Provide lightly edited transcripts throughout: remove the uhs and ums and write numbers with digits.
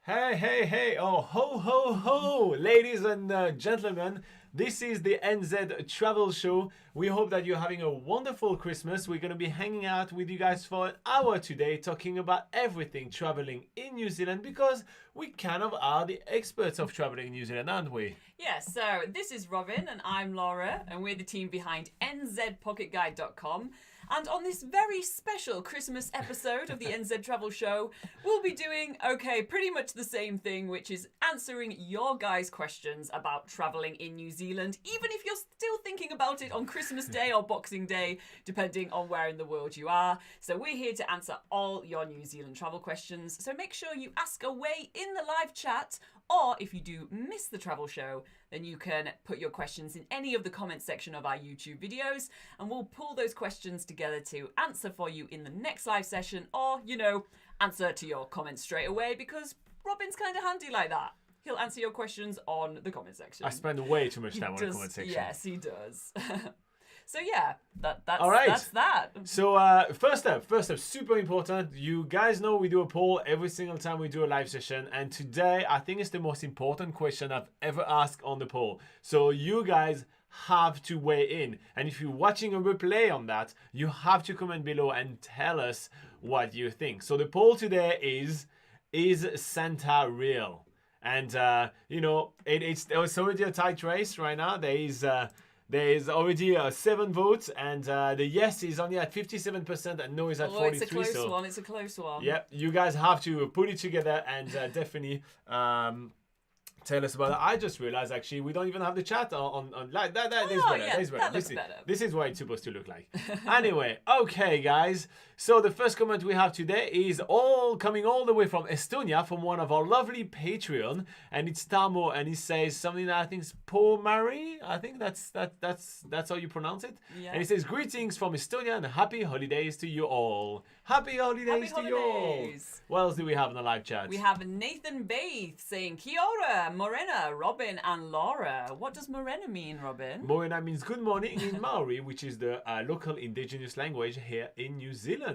Hey, hey, hey, oh, ho, ho, ho, ladies and gentlemen, this is the NZ Travel Show. We hope that you're having a wonderful Christmas. We're going to be hanging out with you guys for an hour today, talking about everything traveling in New Zealand, because we kind of are the experts of traveling in New Zealand, aren't we? Yes, so this is Robin and I'm Laura, and we're the team behind nzpocketguide.com. And on this very special Christmas episode of the NZ Travel Show, we'll be doing, pretty much the same thing, which is answering your guys' questions about travelling in New Zealand, even if you're still thinking about it on Christmas Day or Boxing Day, depending on where in the world you are. So we're here to answer all your New Zealand travel questions. So make sure you ask away in the live chat, or if you do miss the travel show, then you can put your questions in any of the comments section of our YouTube videos, and we'll pull those questions together to answer for you in the next live session, or, answer to your comments straight away, because Robin's kind of handy like that. He'll answer your questions on the comment section. I spend way too much time on the comment section. Yes, he does. So yeah, that's all right. That's that. So first up, super important. You guys know we do a poll every single time we do a live session, and today I think it's the most important question I've ever asked on the poll. So you guys have to weigh in, and if you're watching a replay on that, you have to comment below and tell us what you think. So the poll today is Santa real? And it's already a tight race right now. There is already 7 votes, and the yes is only at 57% and no is at 43%. It's a close one. It's a close one. Yeah, you guys have to put it together and definitely tell us about it. I just realized actually we don't even have the chat on like that. That is better. Yeah, that is better. That looks better. This is what it's supposed to look like. Anyway, okay, guys. So the first comment we have today is coming all the way from Estonia, from one of our lovely Patreon, and it's Tamo, and he says something that I think is Pomari. I think that's how you pronounce it. Yeah. And he says, greetings from Estonia and happy holidays to you all. Happy holidays to you all. What else do we have in the live chat? We have Nathan Baith saying Kia ora, Morena, Robin and Laura. What does Morena mean, Robin? Morena means good morning in Maori, which is the local indigenous language here in New Zealand.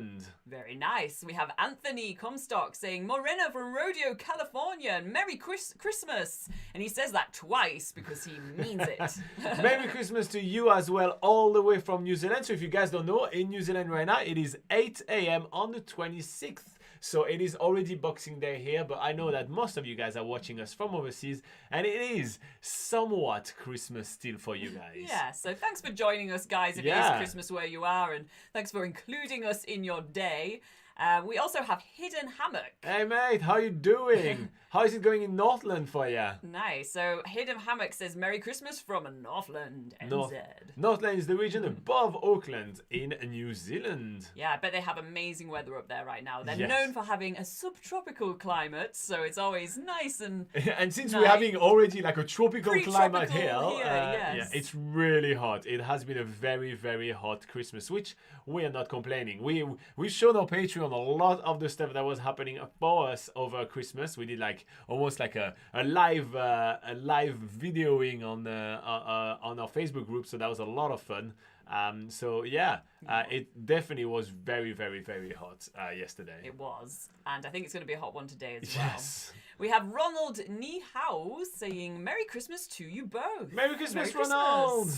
Very nice. We have Anthony Comstock saying Morena from Rodeo, California, and Merry Christmas. And he says that twice because he means it. Merry Christmas to you as well, all the way from New Zealand. So if you guys don't know, in New Zealand right now, it is 8 a.m. on the 26th. So it is already Boxing Day here, but I know that most of you guys are watching us from overseas, and it is somewhat Christmas still for you guys. Yeah, so thanks for joining us, guys, if it is Christmas where you are, and thanks for including us in your day. We also have Hidden Hammock. Hey mate, how you doing? How is it going in Northland for you? Nice. So Hidden Hammock says Merry Christmas from Northland, NZ. Northland is the region above Auckland in New Zealand. Yeah, I bet they have amazing weather up there right now. They're known for having a subtropical climate, so it's always nice and and since we're having already like a tropical climate here, yes. It's really hot. It has been a very, very hot Christmas, which we are not complaining. We showed our Patreon a lot of the stuff that was happening for us over Christmas. We did almost like a live videoing on our Facebook group, so that was a lot of fun. It definitely was very, very, very hot yesterday. It was, and I think it's going to be a hot one today as yes. well. We have Ronald Nihao saying Merry Christmas to you both. Merry Christmas, Ronald.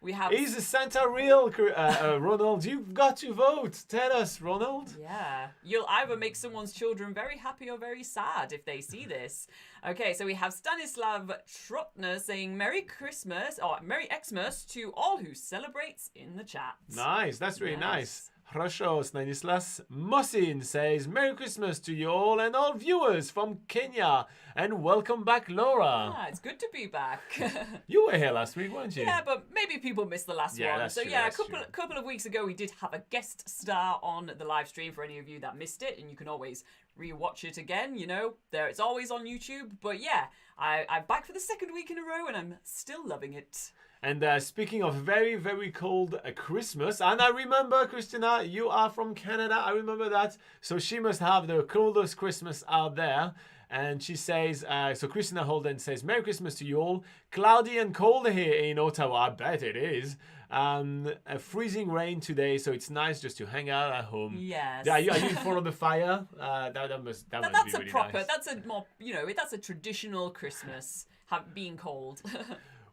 We have... Is Santa real, Ronald? You've got to vote. Tell us, Ronald. Yeah. You'll either make someone's children very happy or very sad if they see this. Okay, so we have Stanislav Trotner saying Merry Christmas, or Merry Xmas to all who celebrates in the chat. Nice. That's really nice. Hrosho Stanislas Mosin says Merry Christmas to you all and all viewers from Kenya, and welcome back, Laura. Yeah, it's good to be back. You were here last week, weren't you? Yeah, but maybe people missed the last one. That's so true, yeah, a couple of weeks ago we did have a guest star on the live stream for any of you that missed it, and you can always rewatch it again. It's always on YouTube. But yeah, I'm back for the second week in a row, and I'm still loving it. And speaking of very, very cold Christmas, and I remember, Christina, you are from Canada. I remember that. So she must have the coldest Christmas out there. And she says, so Christina Holden says, Merry Christmas to you all. Cloudy and cold here in Ottawa. I bet it is. A freezing rain today, so it's nice just to hang out at home. Yes. Yeah, are you in front of the fire? That must be really nice. That's a more, that's a traditional Christmas, being cold.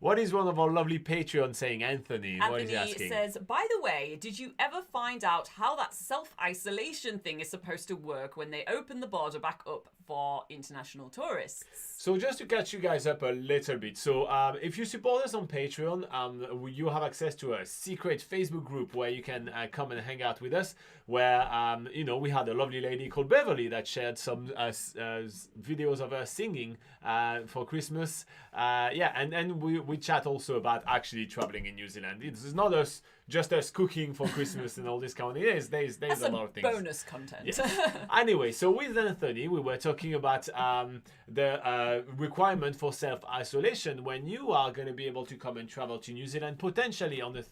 What is one of our lovely Patreons saying, Anthony? What is he Anthony asking? says, by the way, did you ever find out how that self-isolation thing is supposed to work when they open the border back up for international tourists? So just to catch you guys up a little bit. So if you support us on Patreon, you have access to a secret Facebook group where you can come and hang out with us, where, we had a lovely lady called Beverly that shared some videos of her singing for Christmas. And we chat also about actually traveling in New Zealand. It's not just us cooking for Christmas and all this kind of things. There's a lot of things. Bonus content. Yeah. Anyway, so with Anthony, we were talking about the requirement for self-isolation when you are going to be able to come and travel to New Zealand, potentially on the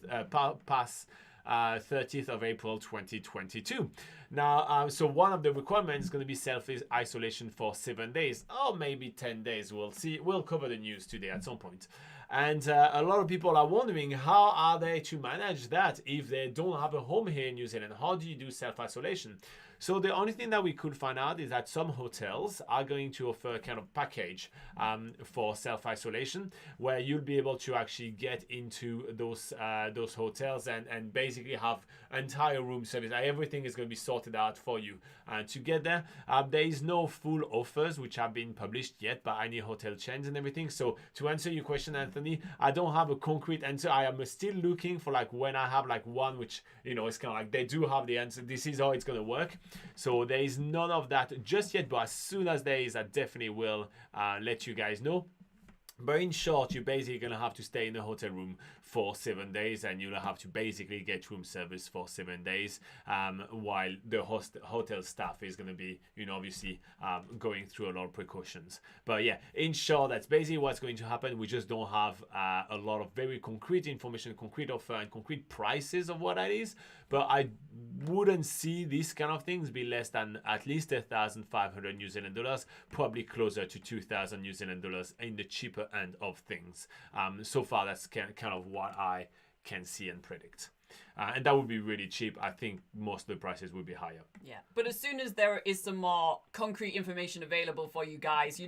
past 30th of April 2022. Now, so one of the requirements is going to be self-isolation for 7 days, or maybe 10 days. We'll see. We'll cover the news today at some point. And a lot of people are wondering, how are they to manage that if they don't have a home here in New Zealand? How do you do self-isolation? So the only thing that we could find out is that some hotels are going to offer a kind of package for self-isolation, where you'll be able to actually get into those hotels and basically have entire room service. Everything is going to be sorted out for you to get there. There is no full offers which have been published yet by any hotel chains and everything. So to answer your question, Anthony, I don't have a concrete answer. I am still looking for when I have one which it's kind of like they do have the answer. This is how it's going to work. So there is none of that just yet, but as soon as there is, I definitely will let you guys know. But in short, you're basically going to have to stay in a hotel room for 7 days, and you'll have to basically get room service for 7 days, while the hotel staff is going to be, obviously going through a lot of precautions. But yeah, in short, that's basically what's going to happen. We just don't have a lot of very concrete information, concrete offer, and concrete prices of what that is. But I wouldn't see these kind of things be less than at least 1,500 New Zealand dollars, probably closer to 2,000 New Zealand dollars in the cheaper end of things. So far, that's kind of what I can see and predict. And that would be really cheap. I think most of the prices would be higher. Yeah, but as soon as there is some more concrete information available for you guys,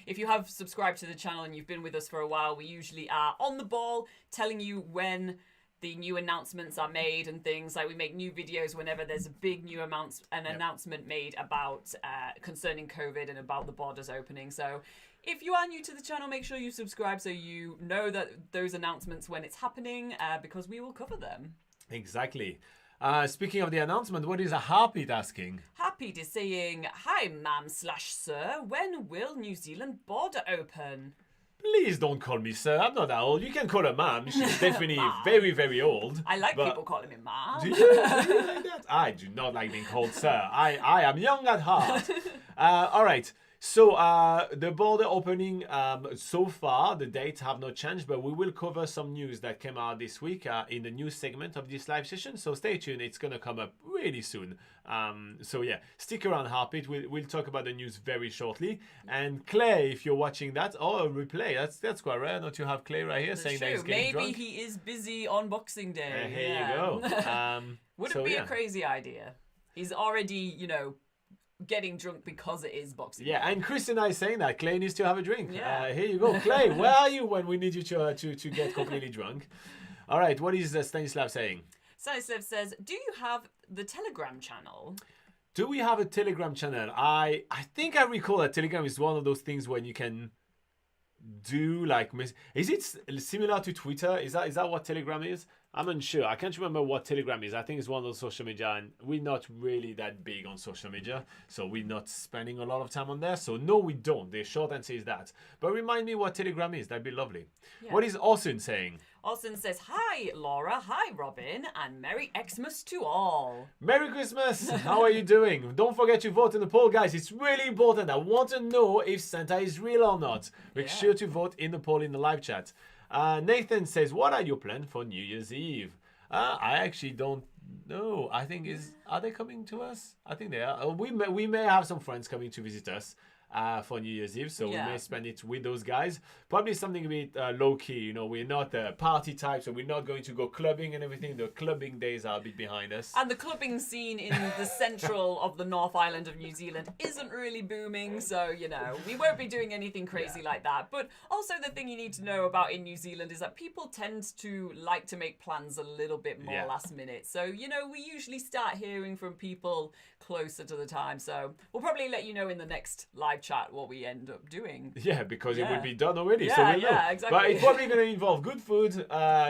if you have subscribed to the channel and you've been with us for a while, we usually are on the ball telling you when the new announcements are made and things. Like, we make new videos whenever there's a big new announcement made about concerning COVID and about the borders opening. So if you are new to the channel, make sure you subscribe so you know that those announcements when it's happening, because we will cover them. Exactly. Speaking of the announcement, what is a Harpit asking? Harpit is saying, "Hi, ma'am/sir. When will New Zealand border open?" Please don't call me sir. I'm not that old. You can call her ma'am. She's definitely very, very old. I like people calling me ma'am. Do you like that? I do not like being called sir. I am young at heart. All right. So the border opening, so far, the dates have not changed, but we will cover some news that came out this week in the news segment of this live session. So stay tuned. It's going to come up really soon. So yeah, stick around, Harpit. We'll talk about the news very shortly. And Clay, if you're watching that, or a replay, that's quite rare not to have Clay right here saying that he's getting drunk. Maybe he is busy on Boxing Day. Here you go. Would it be a crazy idea? He's already, getting drunk because it is Boxing Day. Yeah, and Chris and I saying that Clay needs to have a drink. Yeah. Here you go, Clay. Where are you when we need you to get completely drunk? All right, what is Stanislav saying? Stanislav says, "Do you have the Telegram channel?" Do we have a Telegram channel? I think I recall that Telegram is one of those things when you can do is it similar to Twitter? Is that what Telegram is? I'm unsure. I can't remember what Telegram is. I think it's one of those social media, and we're not really that big on social media, so we're not spending a lot of time on there. So no, we don't. The short answer is that. But remind me what Telegram is. That'd be lovely. Yeah. What is Austin saying? Austin says, "Hi, Laura. Hi, Robin. And Merry Xmas to all." Merry Christmas. How are you doing? Don't forget to vote in the poll, guys. It's really important. I want to know if Santa is real or not. Make sure to vote in the poll in the live chat. Nathan says, "What are your plans for New Year's Eve?" I actually don't know. I think are they coming to us? I think they are. We may have some friends coming to visit us. for New Year's Eve, so we Yeah. may spend it with those guys. Probably something a bit low key. You know, we're not a party type, so we're not going to go clubbing and everything. The clubbing days are a bit behind us. And the clubbing scene in the central of the North Island of New Zealand isn't really booming, so, you know, we won't be doing anything crazy like that. But also the thing you need to know about in New Zealand is that people tend to like to make plans a little bit more last minute. So, you know, we usually start hearing from people closer to the time. So we'll probably let you know in the next live chat what we end up doing. Yeah, because it would be done already. Yeah, so we'll know. exactly. But it's probably going to involve good food,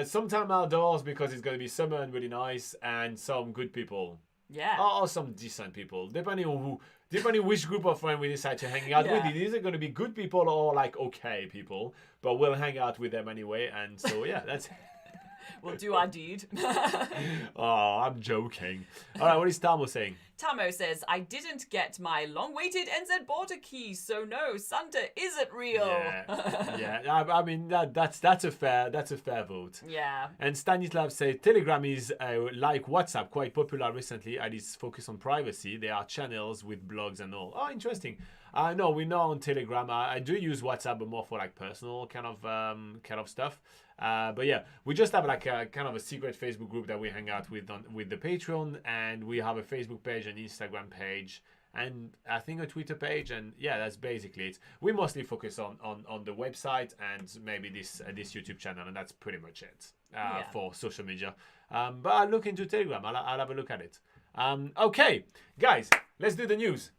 sometime outdoors because it's going to be summer and really nice, and some good people. Yeah. Or some decent people, depending on which group of friends we decide to hang out with. It is going to be good people or like okay people, but we'll hang out with them anyway. And so yeah, that's. We'll do our deed. Oh, I'm joking. All right, what is Tamo saying? Tamo says, I didn't get my long-awaited NZ border keys, so no, Santa isn't real. Yeah. I mean that's a fair vote. Yeah. And Stanislav says Telegram is like WhatsApp, quite popular recently, and it's focused on privacy. There are channels with blogs and all. Oh, interesting. No, we're not on Telegram. I do use WhatsApp, but more for like personal kind of stuff. But yeah, we just have like a kind of a secret Facebook group that we hang out with with the Patreon, and we have a Facebook page, an Instagram page, and I think a Twitter page, and yeah, that's basically it. We mostly focus on the website and maybe this YouTube channel, and that's pretty much it for social media. But I'll look into Telegram. I'll have a look at it. Okay, guys, let's do the news.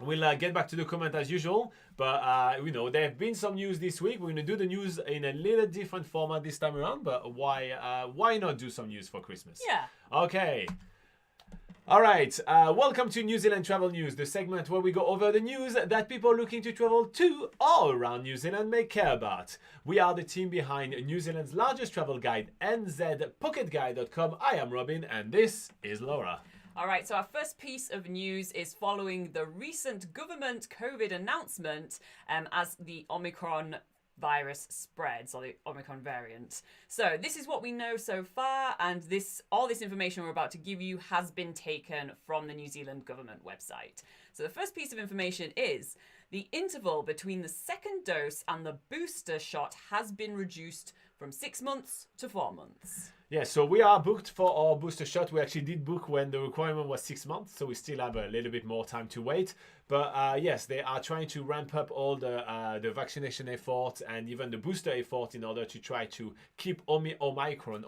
We'll get back to the comment as usual, but you know, there have been some news this week. We're going to do the news in a little different format this time around, but why not do some news for Christmas? Yeah. Okay. All right. Welcome to New Zealand Travel News, the segment where we go over the news that people looking to travel to or around New Zealand may care about. We are the team behind New Zealand's largest travel guide, NZPocketGuide.com. I am Robin, and this is Laura. All right, so our first piece of news is following the recent government COVID announcement as the Omicron virus spreads, or the Omicron variant. So this is what we know so far, and all this information we're about to give you has been taken from the New Zealand government website. So the first piece of information is the interval between the second dose and the booster shot has been reduced from 6 months to 4 months. Yeah, so we are booked for our booster shot. We actually did book when the requirement was 6 months, so we still have a little bit more time to wait. But yes, they are trying to ramp up all the vaccination effort and even the booster effort in order to try to keep Omicron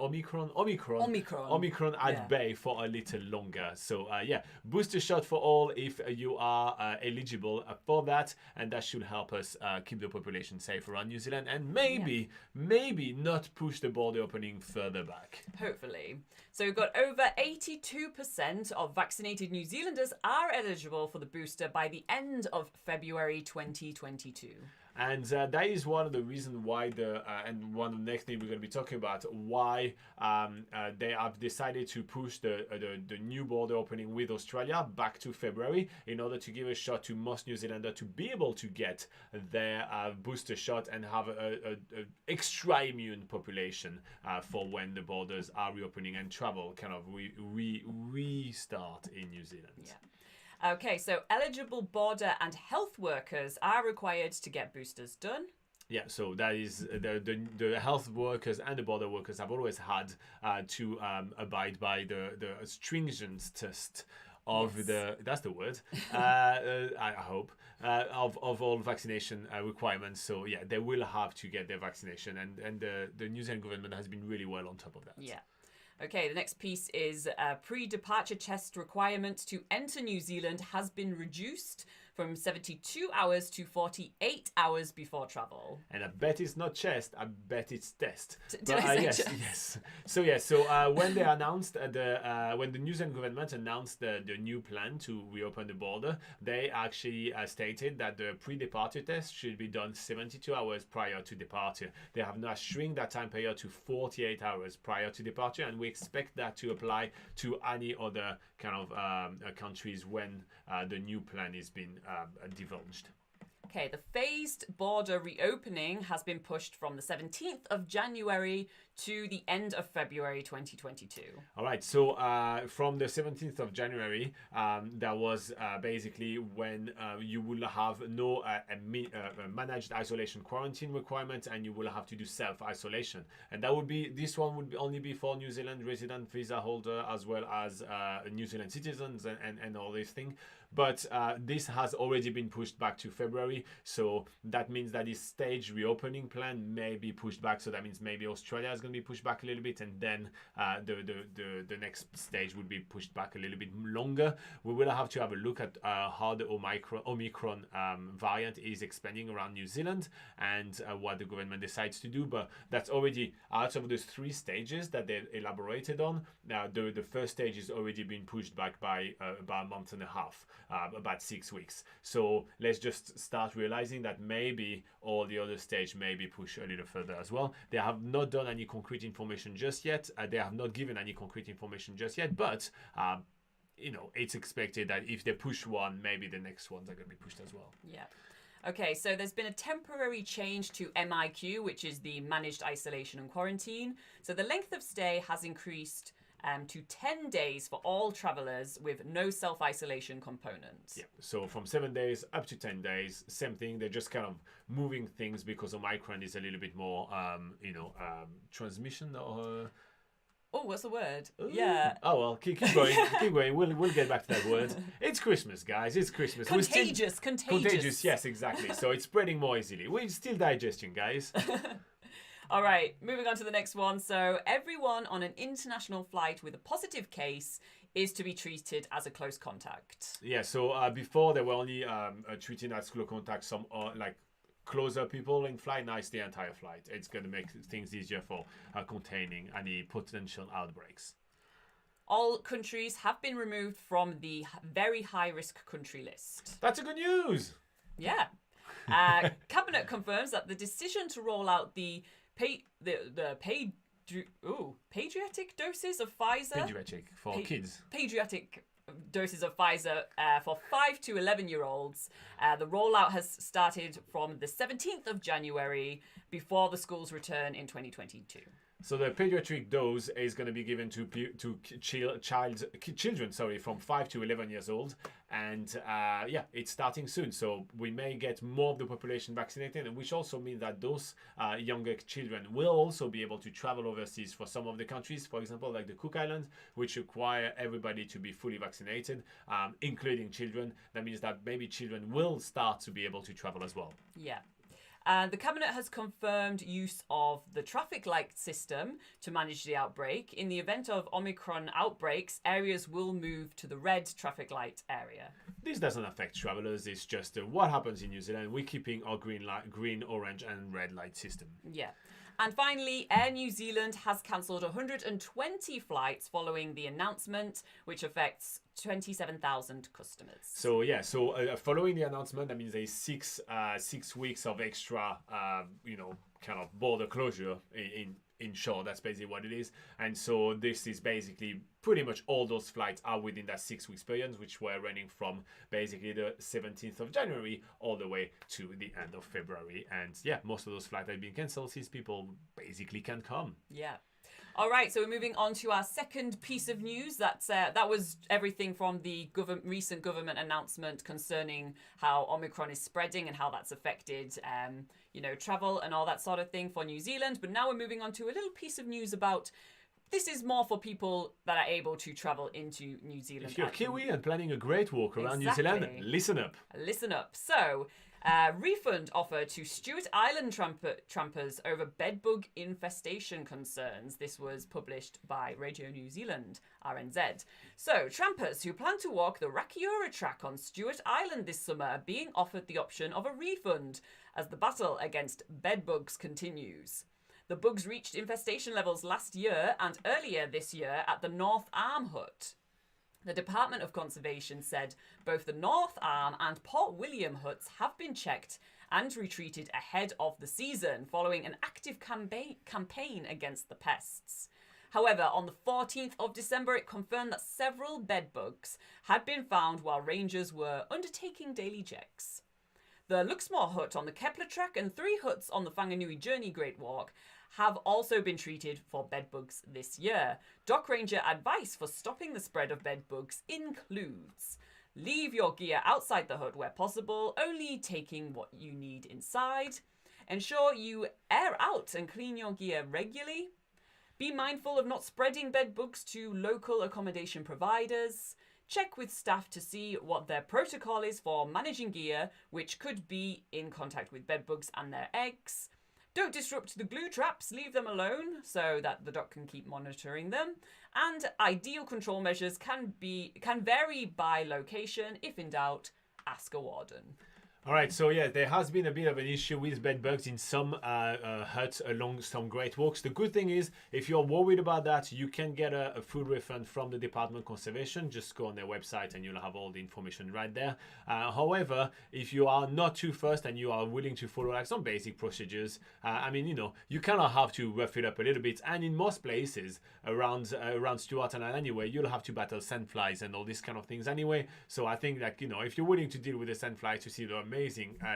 at bay for a little longer. So yeah, booster shot for all if you are eligible for that, and that should help us keep the population safe around New Zealand and maybe not push the border opening further back. Hopefully. So we've got over 82% of vaccinated New Zealanders are eligible for the booster by the end of February 2022. And that is one of the reasons why and one of the next thing we're going to be talking about, why they have decided to push the new border opening with Australia back to February in order to give a shot to most New Zealanders to be able to get their booster shot and have a extra immune population for when the borders are reopening and travel kind of restart in New Zealand. Yeah. Okay, so eligible border and health workers are required to get boosters done. Yeah, so that is the health workers and the border workers have always had to abide by the stringent test of that's the word, I hope, of all vaccination requirements. So yeah, they will have to get their vaccination, and the New Zealand government has been really well on top of that. Yeah. Okay, the next piece is pre-departure test requirement to enter New Zealand has been reduced from 72 hours to 48 hours before travel. And I bet it's not chest, I bet it's test. Did I say chest? Yes. So when they announced when the New Zealand government announced the new plan to reopen the border, they actually stated that the pre-departure test should be done 72 hours prior to departure. They have now shrunk that time period to 48 hours prior to departure, and we expect that to apply to any other kind of countries when the new plan is being divulged. Okay, the phased border reopening has been pushed from the 17th of January to the end of February 2022. All right, so from the 17th of January, that was basically when you will have no managed isolation quarantine requirement, and you will have to do self-isolation. And that would be, this one would only be for New Zealand resident visa holder, as well as New Zealand citizens and all these things. But this has already been pushed back to February, so that means that this stage reopening plan may be pushed back. So that means maybe Australia is going to be pushed back a little bit, and then the next stage would be pushed back a little bit longer. We will have to have a look at how the Omicron variant is expanding around New Zealand, and what the government decides to do. But that's already out of those 3 stages that they elaborated on. The first stage is already been pushed back by about a month and a half. About 6 weeks. So let's just start realizing that maybe all the other stage may be pushed a little further as well. They have not done any concrete information just yet. They have not given any concrete information just yet, but you know, it's expected that if they push one, maybe the next ones are going to be pushed as well. Yeah. Okay, so there's been a temporary change to MIQ, which is the Managed Isolation and Quarantine. So the length of stay has increased to 10 days for all travellers with no self-isolation component. Yeah, so from 7 days up to 10 days, same thing. They're just kind of moving things because Omicron is a little bit more, transmission or... Oh, what's the word? Ooh. Yeah. Oh, well, keep going. Keep going. We'll get back to that word. It's Christmas, guys. It's Christmas. Contagious. Contagious, yes, exactly. So it's spreading more easily. We're still digesting, guys. All right, moving on to the next one. So everyone on an international flight with a positive case is to be treated as a close contact. Yeah, so before they were only treating as close contact some like closer people in flight. Now it's the entire flight. It's going to make things easier for containing any potential outbreaks. All countries have been removed from the very high-risk country list. That's a good news. Yeah. Cabinet confirms that the decision to roll out the pediatric doses of Pfizer. Pediatric for kids. Pediatric doses of Pfizer for 5 to 11-year-olds. The rollout has started from the 17th of January before the schools return in 2022. So the pediatric dose is going to be given to children, from 5 to 11 years old, and it's starting soon. So we may get more of the population vaccinated, which also means that those younger children will also be able to travel overseas for some of the countries, for example, like the Cook Islands, which require everybody to be fully vaccinated, including children. That means that maybe children will start to be able to travel as well. Yeah. The Cabinet has confirmed use of the traffic light system to manage the outbreak. In the event of Omicron outbreaks, areas will move to the red traffic light area. This doesn't affect travellers. It's just what happens in New Zealand. We're keeping our green, orange and red light system. Yeah. And finally, Air New Zealand has cancelled 120 flights following the announcement, which affects 27,000 customers. So following the announcement, that means there's 6 weeks of extra, kind of border closure in short. That's basically what it is. And so this is basically pretty much all those flights are within that 6 weeks period, which were running from basically the 17th of January all the way to the end of February. And most of those flights have been cancelled since people basically can't come. Yeah. All right, so we're moving on to our second piece of news. That was everything from the recent government announcement concerning how Omicron is spreading and how that's affected, travel and all that sort of thing for New Zealand. But now we're moving on to a little piece of news about. This is more for people that are able to travel into New Zealand. If you're Kiwi and planning a great walk around New Zealand, listen up. Listen up. So, refund offer to Stewart Island trampers over bedbug infestation concerns. This was published by Radio New Zealand, RNZ. So, trampers who plan to walk the Rakiura track on Stewart Island this summer are being offered the option of a refund as the battle against bedbugs continues. The bugs reached infestation levels last year and earlier this year at the North Arm Hut. The Department of Conservation said both the North Arm and Port William huts have been checked and retreated ahead of the season following an active campaign against the pests. However, on the 14th of December, it confirmed that several bedbugs had been found while rangers were undertaking daily checks. The Luxmore hut on the Kepler track and 3 huts on the Whanganui Journey Great Walk have also been treated for bedbugs this year. Dock Ranger advice for stopping the spread of bedbugs includes: leave your gear outside the hut where possible, only taking what you need inside. Ensure you air out and clean your gear regularly. Be mindful of not spreading bed bugs to local accommodation providers. Check with staff to see what their protocol is for managing gear, which could be in contact with bed bugs and their eggs. Don't disrupt the glue traps, leave them alone so that the dock can keep monitoring them. And ideal control measures can vary by location. If in doubt, ask a warden. All right, so yeah, there has been a bit of an issue with bed bugs in some huts along some great walks. The good thing is, if you're worried about that, you can get a full refund from the Department of Conservation. Just go on their website and you'll have all the information right there. However, if you are not too fussed and you are willing to follow like some basic procedures, I mean, you kind of have to rough it up a little bit. And in most places around Stuart and anyway, you'll have to battle sandflies and all these kind of things anyway. So I think that, if you're willing to deal with the sandflies to see the amazing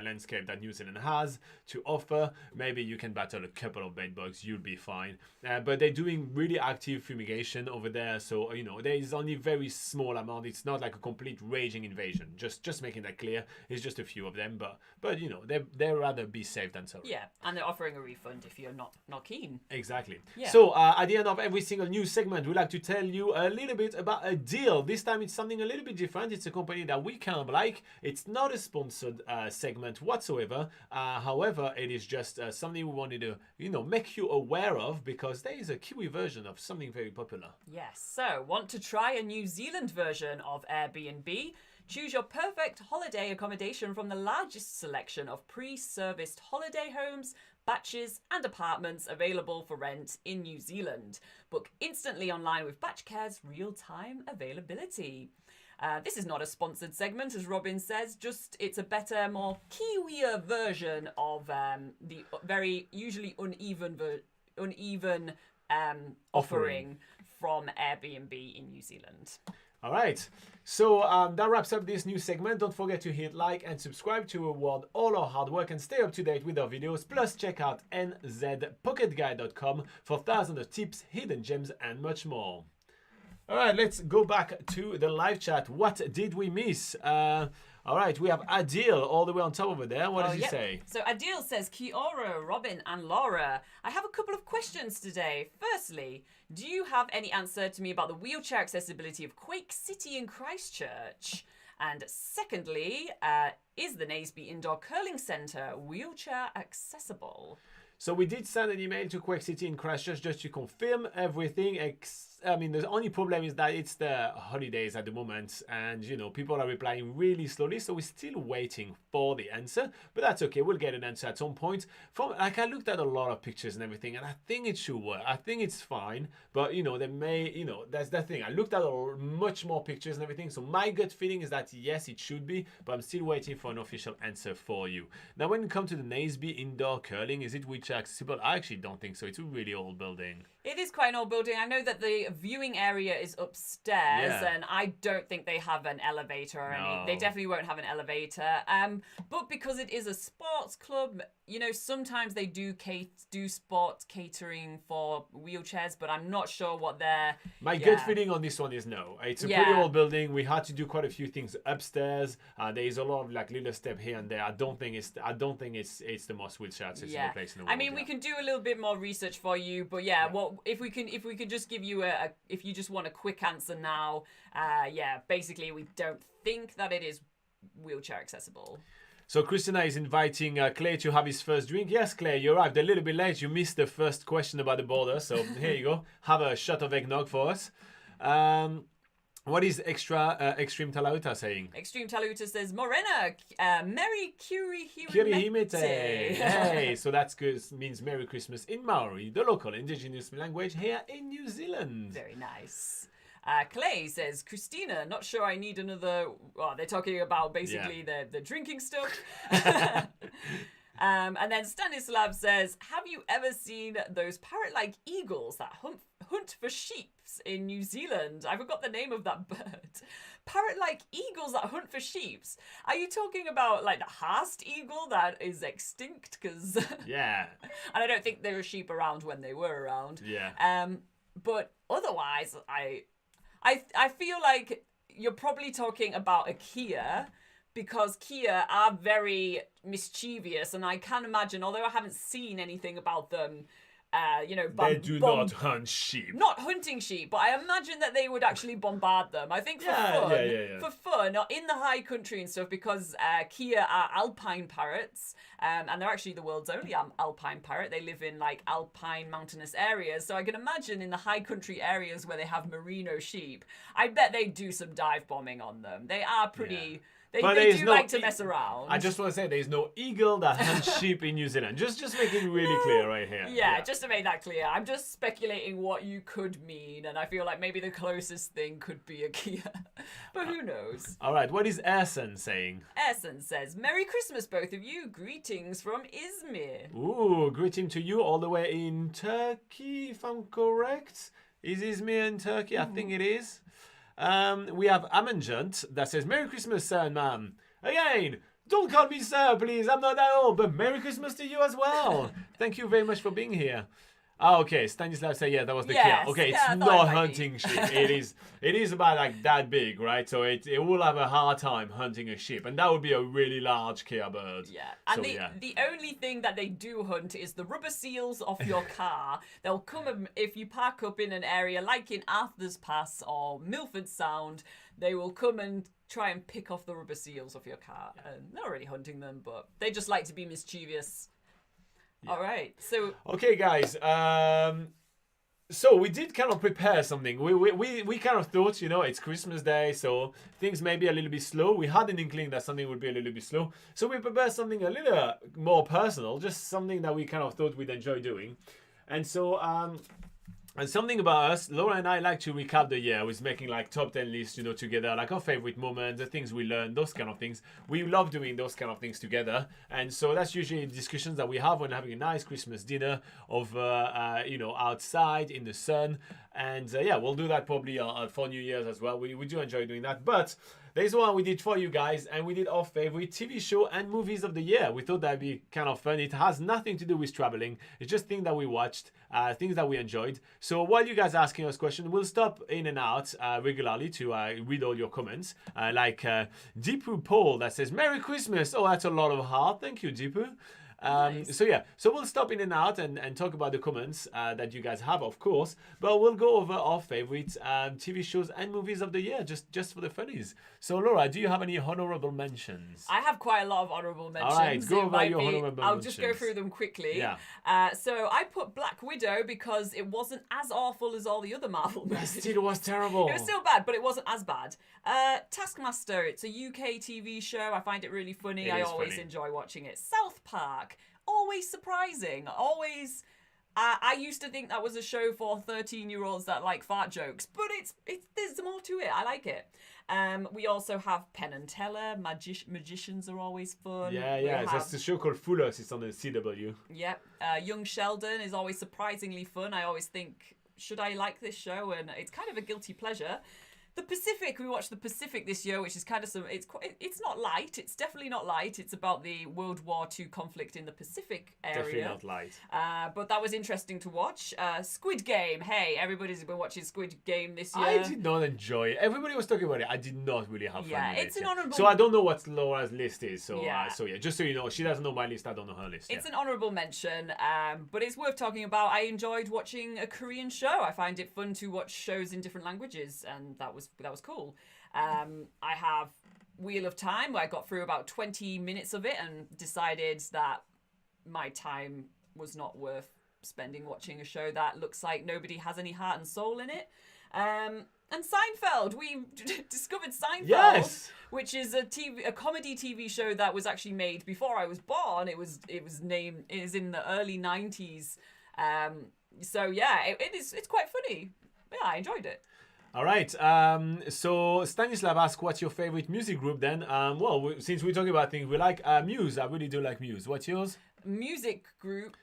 landscape that New Zealand has to offer, maybe you can battle a couple of bed bugs, you'll be fine. But they're doing really active fumigation over there, so there is only very small amount. It's not like a complete raging invasion, just making that clear. It's just a few of them, but they'd rather be safe than sorry. Yeah, and they're offering a refund if you're not keen. Exactly. Yeah. So at the end of every single news segment, we like to tell you a little bit about a deal. This time it's something a little bit different. It's a company that we kind of like. It's not a sponsored segment whatsoever. However, it is just something we wanted to make you aware of, because there is a Kiwi version of something very popular. Yes, so want to try a New Zealand version of Airbnb? Choose your perfect holiday accommodation from the largest selection of pre-serviced holiday homes, batches and apartments available for rent in New Zealand. Book instantly online with Batchcare's real-time availability. This is not a sponsored segment, as Robin says, just it's a better, more Kiwier version of the very usually uneven offering from Airbnb in New Zealand. All right, so that wraps up this new segment. Don't forget to hit like and subscribe to reward all our hard work and stay up to date with our videos. Plus, check out nzpocketguide.com for thousands of tips, hidden gems, and much more. All right, let's go back to the live chat. What did we miss? All right, we have Adil all the way on top over there. What does he say? So Adil says, Kia ora, Robin and Laura. I have a couple of questions today. Firstly, do you have any answer to me about the wheelchair accessibility of Quake City in Christchurch? And secondly, is the Naseby Indoor Curling Centre wheelchair accessible? So we did send an email to Quake City in Christchurch just to confirm everything. I mean, the only problem is that it's the holidays at the moment, and people are replying really slowly, so we're still waiting for the answer. But that's okay, we'll get an answer at some point. I looked at a lot of pictures and everything, and I think it should work. I think it's fine, but they may, that's the thing. I looked at much more pictures and everything, so my gut feeling is that yes, it should be, but I'm still waiting for an official answer for you. Now, when it comes to the Naseby Indoor Curling, is it wheelchair accessible? I actually don't think so. It's a really old building. It is quite an old building. I know that the viewing area is upstairs, and I don't think they have an elevator or any. They definitely won't have an elevator. But because it is a sports club, sometimes they do sports catering for wheelchairs, but I'm not sure what their gut feeling on this one is no. It's a pretty old building. We had to do quite a few things upstairs. There is a lot of little step here and there. I don't think it's the most wheelchair accessible place in the world. I mean, we can do a little bit more research for you, but if we could just give you if you just want a quick answer now, basically we don't think that it is wheelchair accessible. So Christina is inviting Clay to have his first drink. Yes, Clay, you arrived a little bit late. You missed the first question about the border, so here you go. Have a shot of eggnog for us. What is Extreme Talauta saying? Extreme Talauta says, Morena, Merry Kirihimete. Hey, so that's good. Means Merry Christmas in Maori, the local indigenous language here in New Zealand. Very nice. Clay says, Christina, not sure I need another... Well, they're talking about basically the drinking stuff. And then Stanislav says, have you ever seen those parrot-like eagles that hunt for sheep in New Zealand? I forgot the name of that bird. parrot-like eagles that hunt for sheep. Are you talking about like the Haast eagle that is extinct? Because Yeah. and I don't think there were sheep around when they were around. Yeah. But otherwise, I feel like you're probably talking about a Kia, because Kia are very mischievous, and I can imagine, although I haven't seen anything about them, They do not hunt sheep. not hunting sheep, but I imagine that they would actually bombard them. I think for fun, for fun, in the high country and stuff, because Kia are alpine parrots, and they're actually the world's only alpine parrot. They live in like alpine mountainous areas, so I can imagine in the high country areas where they have merino sheep, I bet they do some dive bombing on them. They are pretty... Yeah. They do like to mess around. I just want to say there's no eagle that hunts sheep in New Zealand. Just make it really clear right here. Yeah, just to make that clear. I'm just speculating what you could mean, and I feel like maybe the closest thing could be a Kia. But who knows? All right, what is Ersen saying? Ersen says, Merry Christmas, both of you. Greetings from Izmir. Ooh, greeting to you all the way in Turkey, if I'm correct. Is Izmir in Turkey? I think it is. We have Amanjant that says, Merry Christmas, sir and ma'am. Again, don't call me sir, please. I'm not that old, but Merry Christmas to you as well. Thank you very much for being here. Okay, Stanislav said, yeah, that was the Kia. Okay, it's not hunting sheep. It is about like that big, right? So it will have a hard time hunting a sheep, and that would be a really large Kia bird. Yeah, and the only thing that they do hunt is the rubber seals off your car. They'll come if you park up in an area like in Arthur's Pass or Milford Sound. They will come and try and pick off the rubber seals off your car, and they're not really hunting them, but they just like to be mischievous. Yeah. All right, so... Okay, guys, so we did kind of prepare something. We kind of thought, it's Christmas Day, so things may be a little bit slow. We had an inkling that something would be a little bit slow. So we prepared something a little more personal, just something that we kind of thought we'd enjoy doing. And so... And something about us, Laura and I like to recap the year with making like top 10 lists, together, like our favorite moments, the things we learned, those kind of things. We love doing those kind of things together. And so that's usually discussions that we have when having a nice Christmas dinner outside in the sun. And we'll do that probably for New Year's as well. We do enjoy doing that. But there's one we did for you guys, and we did our favorite TV show and movies of the year. We thought that'd be kind of fun. It has nothing to do with traveling. It's just things that we watched, things that we enjoyed. So while you guys are asking us questions, we'll stop in and out regularly to read all your comments. Like Deepu Paul that says, Merry Christmas. Oh, that's a lot of heart. Thank you, Deepu. Nice. So we'll stop in and out and talk about the comments that you guys have, of course, but we'll go over our favorite TV shows and movies of the year, just for the funnies. So Laura, do you have any honorable mentions? I have quite a lot of honorable mentions. All right, go over your honorable mentions. I'll just go through them quickly. Yeah. So I put Black Widow because it wasn't as awful as all the other Marvel movies. It was terrible. It was still bad, but it wasn't as bad. Taskmaster, it's a UK TV show. I find it really funny. I always enjoy watching it. South Park, always surprising. Always. I used to think that was a show for 13-year-olds that like fart jokes, but it's there's more to it. I like it. We also have Penn and Teller. Magicians are always fun. Yeah. That's the show called Fullers. It's on the CW. Yep. Young Sheldon is always surprisingly fun. I always think, should I like this show? And it's kind of a guilty pleasure. The Pacific, we watched The Pacific this year, which is kind of it's not light. It's definitely not light. It's about the World War II conflict in the Pacific area. Definitely not light. But that was interesting to watch. Squid Game. Hey, everybody's been watching Squid Game this year. I did not enjoy it. Everybody was talking about it. I did not really have fun with it. Yeah, it's an honourable... So I don't know what Laura's list is. So yeah. Just so you know, she doesn't know my list. I don't know her list. It's an honourable mention, but it's worth talking about. I enjoyed watching a Korean show. I find it fun to watch shows in different languages, and that was cool. I have Wheel of Time, where I got through about 20 minutes of it and decided that my time was not worth spending watching a show that looks like nobody has any heart and soul in it. And Seinfeld, we discovered Seinfeld, yes! Which is a comedy TV show that was actually made before I was born. It is in the early 90s. So yeah, it's quite funny. Yeah, I enjoyed it. All right. So Stanislav asked, what's your favorite music group then? Well, since we're talking about things we like, Muse. I really do like Muse. What's yours? music group.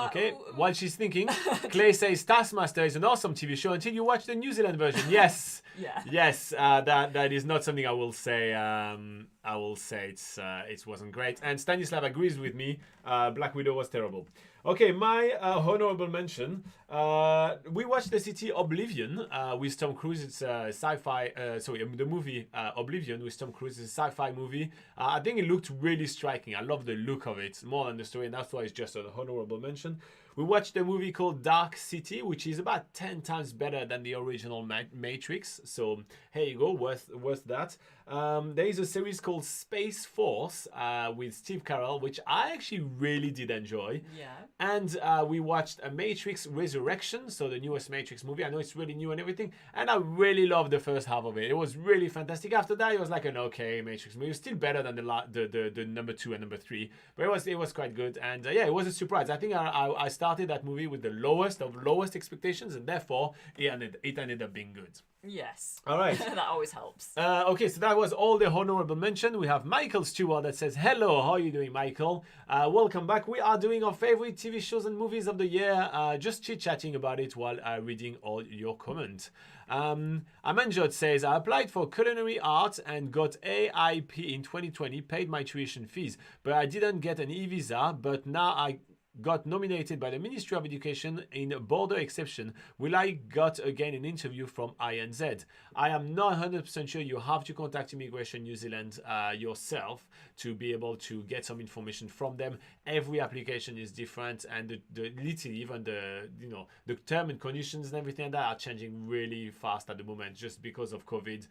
Okay, while she's thinking, Clay says Taskmaster is an awesome TV show until you watch the New Zealand version. Yes, Yeah. yes, that is not something I will say. I will say it wasn't great. And Stanislav agrees with me. Black Widow was terrible. Okay, my honorable mention. We watched the city Oblivion with Tom Cruise. It's a sci-fi. The movie Oblivion with Tom Cruise is a sci-fi movie. I think it looked really striking. I love the look of it more than the story, and that's why it's just an honorable mention. We watched a movie called Dark City, which is about 10 times better than the original Matrix. So here you go, worth that. There is a series called Space Force with Steve Carell, which I actually really did enjoy. Yeah. And we watched a Matrix Resurrection, so the newest Matrix movie. I know it's really new and everything, and I really loved the first half of it. It was really fantastic. After that, it was like an okay Matrix movie. It was still better than the number 2 and number 3, but it was quite good. And yeah, it was a surprise. I think I started that movie with the lowest expectations, and therefore it ended up being good. Yes. All right. That always helps. Okay, so that was all the honorable mention. We have Michael Stewart that says, hello, how are you doing, Michael? Welcome back. We are doing our favorite TV shows and movies of the year. Just chit-chatting about it while reading all your comments. Amanjot says, I applied for culinary arts and got AIP in 2020, paid my tuition fees, but I didn't get an e-visa, but now I got nominated by the Ministry of Education in border exception. Will I got again an interview from INZ? I am not 100% sure. You have to contact Immigration New Zealand yourself to be able to get some information from them. Every application is different, and literally even the term and conditions and everything like that are changing really fast at the moment just because of COVID.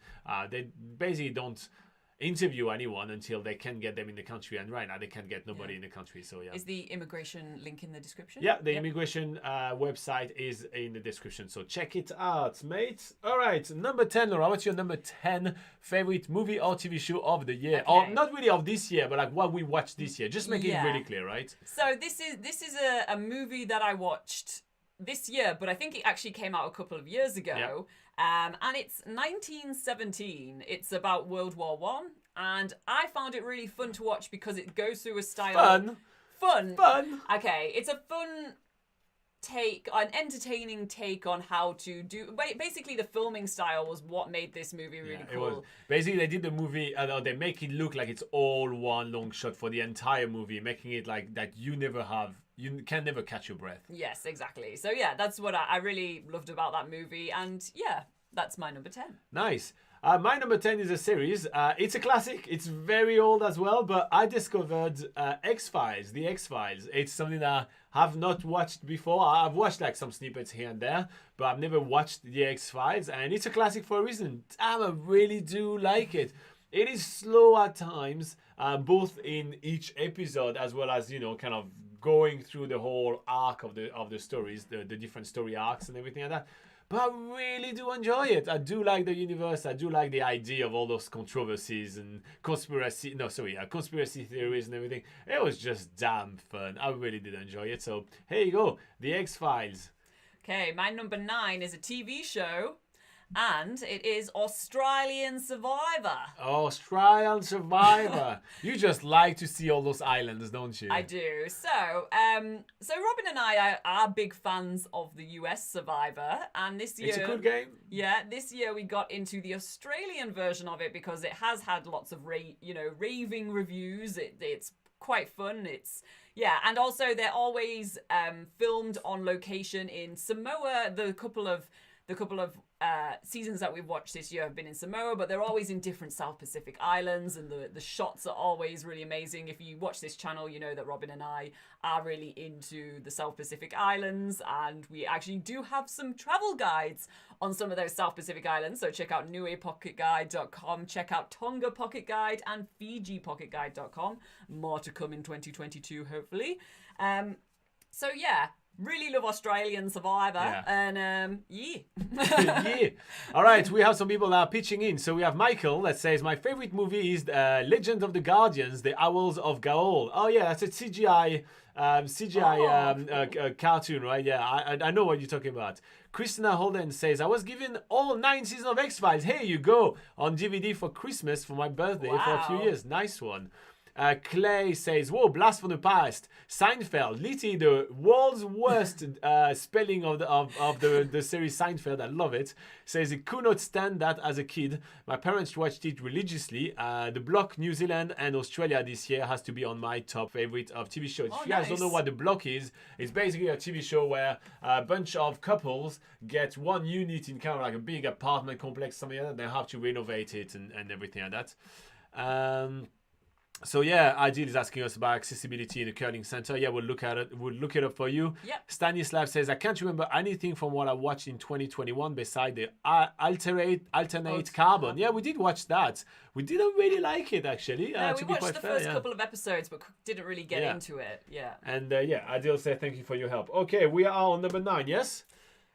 They basically don't interview anyone until they can get them in the country, and right now they can't get nobody in the country. So yeah. Is the immigration link in the description? Yeah, the immigration website is in the description, so check it out, mate. All right, number 10, Laura. What's your number 10 favorite movie or TV show of the year? Okay. Or not really of this year, but like what we watched this year. Just make it really clear, right? So this is a movie that I watched this year, but I think it actually came out a couple of years ago. Yep. And it's 1917. It's about World War One, and I found it really fun to watch because it goes through a style. Fun. Okay, it's a fun take, an entertaining take on how to do. Basically, the filming style was what made this movie really cool. It was. Basically, they did the movie, they make it look like it's all one long shot for the entire movie, making it like that you can never catch your breath. Yes, exactly. So yeah, that's what I really loved about that movie, and yeah, that's my number 10. Nice. My number 10 is a series. It's a classic. It's very old as well, but I discovered X-Files, The X-Files. It's something that I have not watched before. I've watched like some snippets here and there, but I've never watched The X-Files, and it's a classic for a reason. Damn, I really do like it. It is slow at times, both in each episode as well as, kind of going through the whole arc of the stories, the different story arcs and everything like that. But I really do enjoy it. I do like the universe. I do like the idea of all those controversies and conspiracy theories and everything. It was just damn fun. I really did enjoy it. So here you go, The X-Files. Okay, my number 9 is a TV show, and it is Australian Survivor. Australian Survivor. You just like to see all those islands, don't you? I do. So Robin and I are big fans of the US Survivor, and this year it's a good game. Yeah, this year we got into the Australian version of it because it has had lots of raving reviews. It's quite fun. And also they're always filmed on location in Samoa. The couple of seasons that we've watched this year have been in Samoa, but they're always in different South Pacific islands, and the shots are always really amazing. If you watch this channel, you know that Robin and I are really into the South Pacific islands, and we actually do have some travel guides on some of those South Pacific islands. So check out nuepocketguide.com, check out Tonga Pocket Guide and FijiPocketGuide.com. More to come in 2022, hopefully. So yeah, really love Australian Survivor, and yeah. All right, we have some people now pitching in. So we have Michael that says, my favorite movie is Legend of the Guardians, The Owls of Gaol. Oh yeah, that's a CGI cartoon, right? Yeah, I know what you're talking about. Christina Holden says, I was given all 9 seasons of X-Files. Here you go, on DVD for Christmas for my birthday for a few years. Nice one. Clay says, whoa, blast from the past. Seinfeld, literally the world's worst spelling of the series Seinfeld. I love it. Says, I could not stand that as a kid. My parents watched it religiously. The block New Zealand and Australia this year has to be on my top favorite of TV shows. If you guys don't know what the block is, it's basically a TV show where a bunch of couples get one unit in kind of like a big apartment complex, something like that. They have to renovate it and everything like that. So yeah, Adil is asking us about accessibility in the curling center. Yeah, we'll look at it. We'll look it up for you. Yep. Stanislav says, I can't remember anything from what I watched in 2021 beside the alternate carbon. Yeah, we did watch that. We didn't really like it actually. No, we watched the first couple of episodes, but didn't really get into it. Yeah. And Adil said, thank you for your help. Okay, we are on number 9. Yes.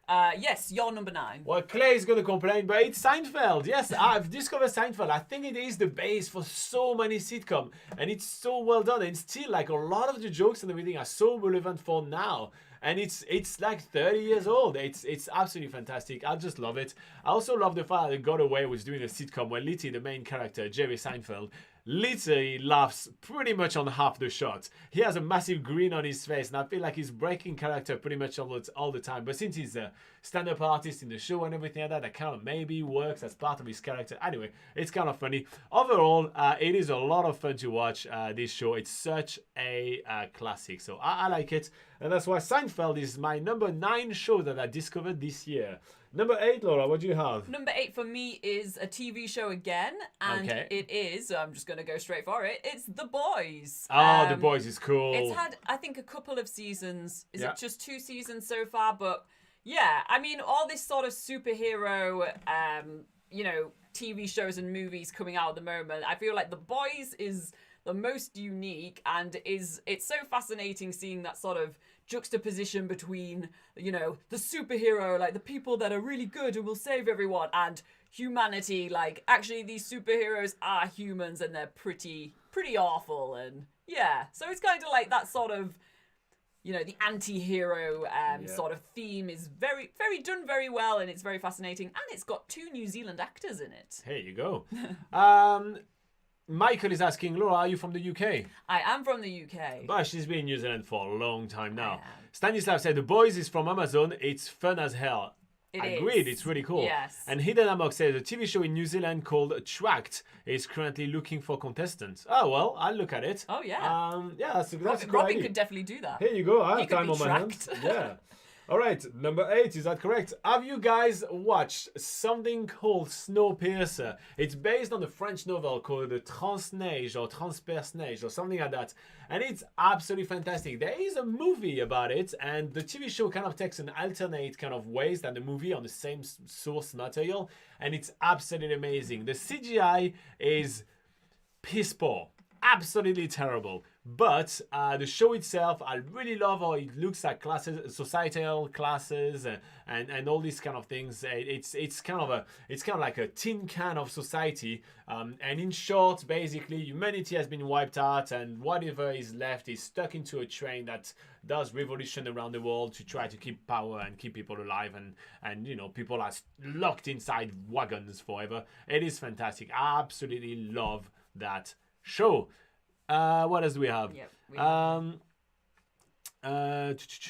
Yes, you're number 9. Well, Clay is going to complain, but it's Seinfeld. Yes, I've discovered Seinfeld. I think it is the base for so many sitcoms, and it's so well done. And still, like, a lot of the jokes and everything are so relevant for now. And it's like 30 years old. It's absolutely fantastic. I just love it. I also love the fact that Got Away was doing a sitcom where literally the main character, Jerry Seinfeld, literally laughs pretty much on half the shot. He has a massive grin on his face, and I feel like he's breaking character pretty much all the time. But since he's a stand-up artist in the show and everything like that, that kind of maybe works as part of his character. Anyway, it's kind of funny. Overall, it is a lot of fun to watch this show. It's such a classic, so I like it. And that's why Seinfeld is my number 9 show that I discovered this year. Number 8, Laura, what do you have? Number 8 for me is a TV show again, and it is, I'm just going to go straight for it, it's The Boys. Oh, The Boys is cool. It's had, I think, a couple of seasons. Is it just 2 seasons so far? But yeah, I mean, all this sort of superhero, TV shows and movies coming out at the moment, I feel like The Boys is the most unique, and it's so fascinating seeing that sort of juxtaposition between, the superhero, like the people that are really good and will save everyone, and humanity, like actually these superheroes are humans and they're pretty awful. And yeah, so it's kind of like that sort of, the anti-hero sort of theme is very, very done very well, and it's very fascinating, and it's got 2 New Zealand actors in it. Here you go. Michael is asking, Laura, are you from the UK? I am from the UK. But she's been in New Zealand for a long time now. Stanislav said, The Boys is from Amazon. It's fun as hell. Agreed, it's really cool. Yes. And Hidden Amok says, a TV show in New Zealand called Tracked is currently looking for contestants. Oh, well, I'll look at it. Oh, yeah. That's a good Robin idea. could definitely do that. Here you go. I have time on my hands. Yeah. All right, number 8, is that correct? Have you guys watched something called Snowpiercer? It's based on a French novel called The Transneige or Transperce-Neige or something like that. And it's absolutely fantastic. There is a movie about it, and the TV show kind of takes an alternate kind of ways than the movie on the same source material, and it's absolutely amazing. The CGI is piss poor. Absolutely terrible. But the show itself, I really love how it looks at classes, societal classes, and all these kind of things. It's kind of like a tin can of society. And in short, basically, humanity has been wiped out, and whatever is left is stuck into a train that does revolution around the world to try to keep power and keep people alive, and people are locked inside wagons forever. It is fantastic. I absolutely love that show. What else do we have? Yep,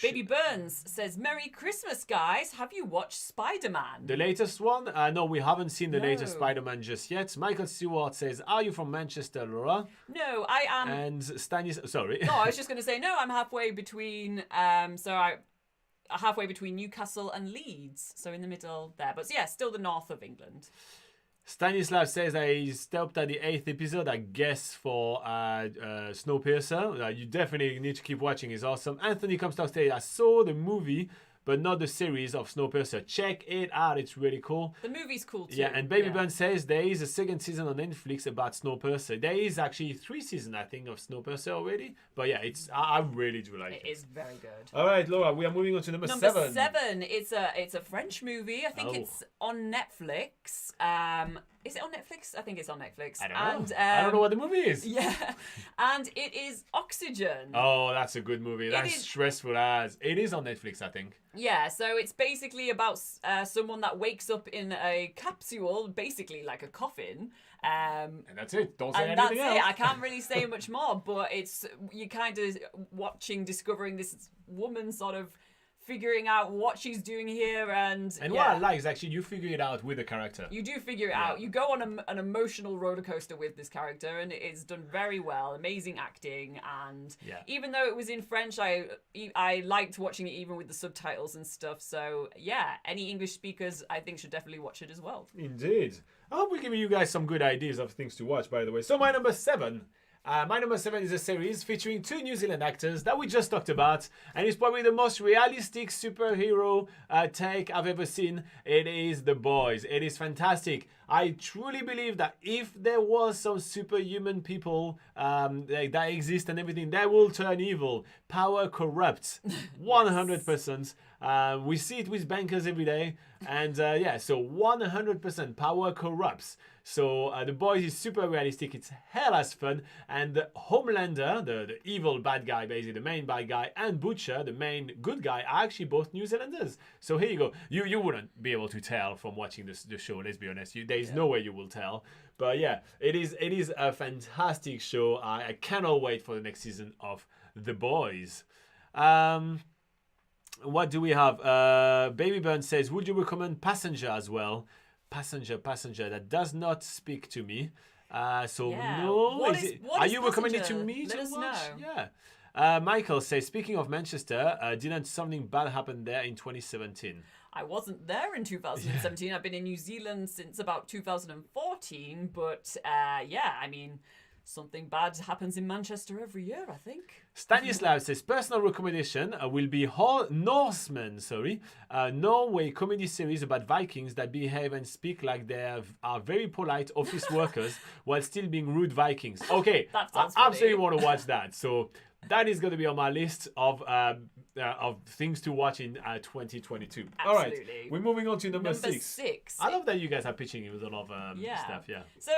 Baby Burns says, Merry Christmas, guys. Have you watched Spider-Man? The latest one? No, we haven't seen the latest Spider-Man just yet. Michael Stewart says, are you from Manchester, Laura? No, I am. And Stanis, sorry. No, I was just going to say, no, I'm halfway between, halfway between Newcastle and Leeds. So in the middle there. But yeah, still the north of England. Stanislav says I stopped at the 8th episode, I guess, for Snowpiercer. You definitely need to keep watching. It's awesome. Anthony comes to say, I saw the movie, but not the series of Snowpiercer. Check it out. It's really cool. The movie's cool too. Yeah, and Baby Burn says there is a 2nd season on Netflix about Snowpiercer. There is actually 3 seasons, I think, of Snowpiercer already. But yeah, I really do like it. It is very good. All right, Laura, we are moving on to number 7. Number 7. It's a French movie. I think it's on Netflix. Is it on Netflix? I think it's on Netflix. I don't know. And, I don't know what the movie is. Yeah, and it is Oxygen. Oh, that's a good movie. That's is- stressful as. It is on Netflix, I think. Yeah, so it's basically about someone that wakes up in a capsule, basically like a coffin. And that's it. Don't say And that's anything else. it. I can't really say much more, but you kind of discovering this woman sort of figuring out what she's doing here, and what I like is actually you figure it out with the character. you do figure it out. You go on an emotional roller coaster with this character, and it is done very well. Amazing acting, and even though it was in French, I liked watching it even with the subtitles and stuff. So yeah, any English speakers I think should definitely watch it as well. Indeed. I hope we're giving you guys some good ideas of things to watch, by the way. So my number 7. My number 7 is a series featuring 2 New Zealand actors that we just talked about, and it's probably the most realistic superhero take I've ever seen. It is The Boys. It is fantastic. I truly believe that if there was some superhuman people that exist and everything, they will turn evil. Power corrupts, 100%. We see it with bankers every day, and so 100% power corrupts. So The Boys is super realistic. It's hell as fun. And the Homelander, the evil bad guy, basically the main bad guy, and Butcher, the main good guy, are actually both New Zealanders. So here you go. You wouldn't be able to tell from watching the show. Let's be honest. There's no way you will tell. But yeah, it is a fantastic show. I cannot wait for the next season of The Boys. What do we have? Baby Burn says, would you recommend Passenger as well? Passenger. That does not speak to me. No. Are you recommending to me to watch? Yeah. Michael says, speaking of Manchester, didn't something bad happen there in 2017? I wasn't there in 2017. I've been in New Zealand since about 2014. But I mean, something bad happens in Manchester every year, I think. Stanislav says, personal recommendation will be Norseman, Norway comedy series about Vikings that behave and speak like they are very polite office workers while still being rude Vikings. Okay, I absolutely want to watch that. So that is going to be on my list of things to watch in 2022. Absolutely. All right, we're moving on to number 6. I love that you guys are pitching it with a lot of stuff. Yeah. So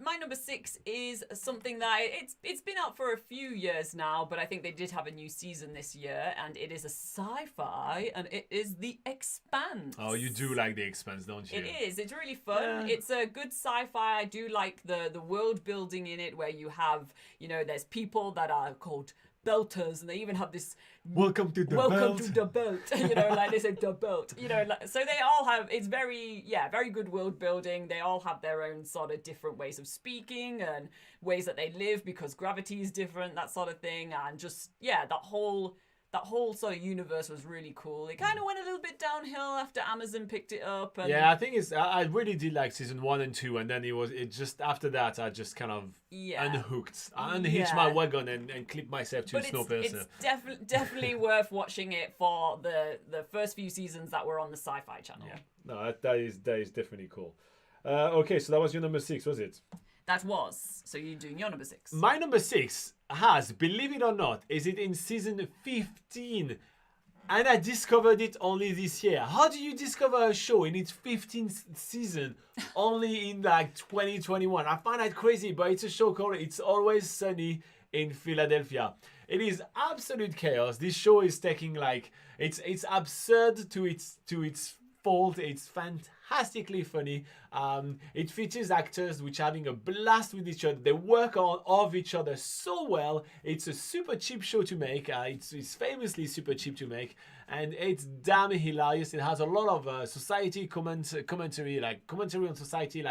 my number 6 is something that it's been out for a few years now, but I think they did have a new season this year, and it is a sci-fi, and it is The Expanse. Oh, you do like The Expanse, don't you? It is. It's really fun. It's a good sci-fi. I do like the world building in it, where you have, there's people that are called belters, and they even have this welcome to the belt like they say the belt, so they all have, it's very good world building. They all have their own sort of different ways of speaking and ways that they live, because gravity is different, that sort of thing, and just that whole sort of universe was really cool. It kind of went a little bit downhill after Amazon picked it up. And I think I really did like season 1 and 2, and then it just after that I just kind of unhooked. I unhitched my wagon and clipped myself to a snowpiercer. It's definitely worth watching it for the first few seasons that were on the Sci-Fi Channel. Yeah, no, that is definitely cool. Okay, so that was your number 6, was it? That was. So you're doing your number 6. My number 6 has, believe it or not, is it in season 15. And I discovered it only this year. How do you discover a show in its 15th season only in 2021? I find that crazy, but it's a show called It's Always Sunny in Philadelphia. It is absolute chaos. This show is taking it's absurd to its fault. It's fantastically funny. It features actors which are having a blast with each other. They work off each other so well. It's a super cheap show to make. It's famously super cheap to make, and it's damn hilarious. It has a lot of society commentary, commentary on society.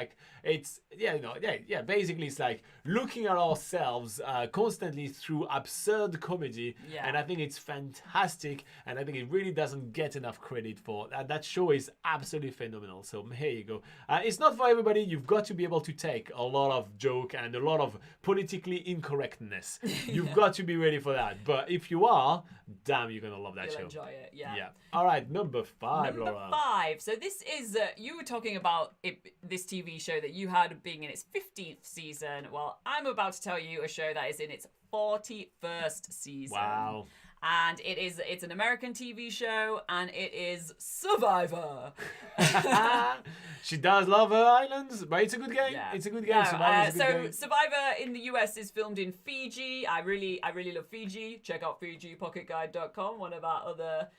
Basically, it's like looking at ourselves constantly through absurd comedy. Yeah. And I think it's fantastic, and I think it really doesn't get enough credit for that. Show is absolutely phenomenal. So here you go. It's not for everybody. You've got to be able to take a lot of joke and a lot of politically incorrectness. You've got to be ready for that. But if you are, damn, you're gonna love that show. You'll enjoy it. Yeah. All right, number 5, Number Laura. 5. So this is you were talking about this TV show that you had being in its 15th season. Well, I'm about to tell you a show that is in its 41st season. Wow. and it's an American TV show, and it is Survivor. She does love her islands, but it's a good game. Yeah. It's a good game. No, Survivor's a good so game. Survivor in the US is filmed in Fiji. I really love Fiji. Check out FijiPocketGuide.com, one of our other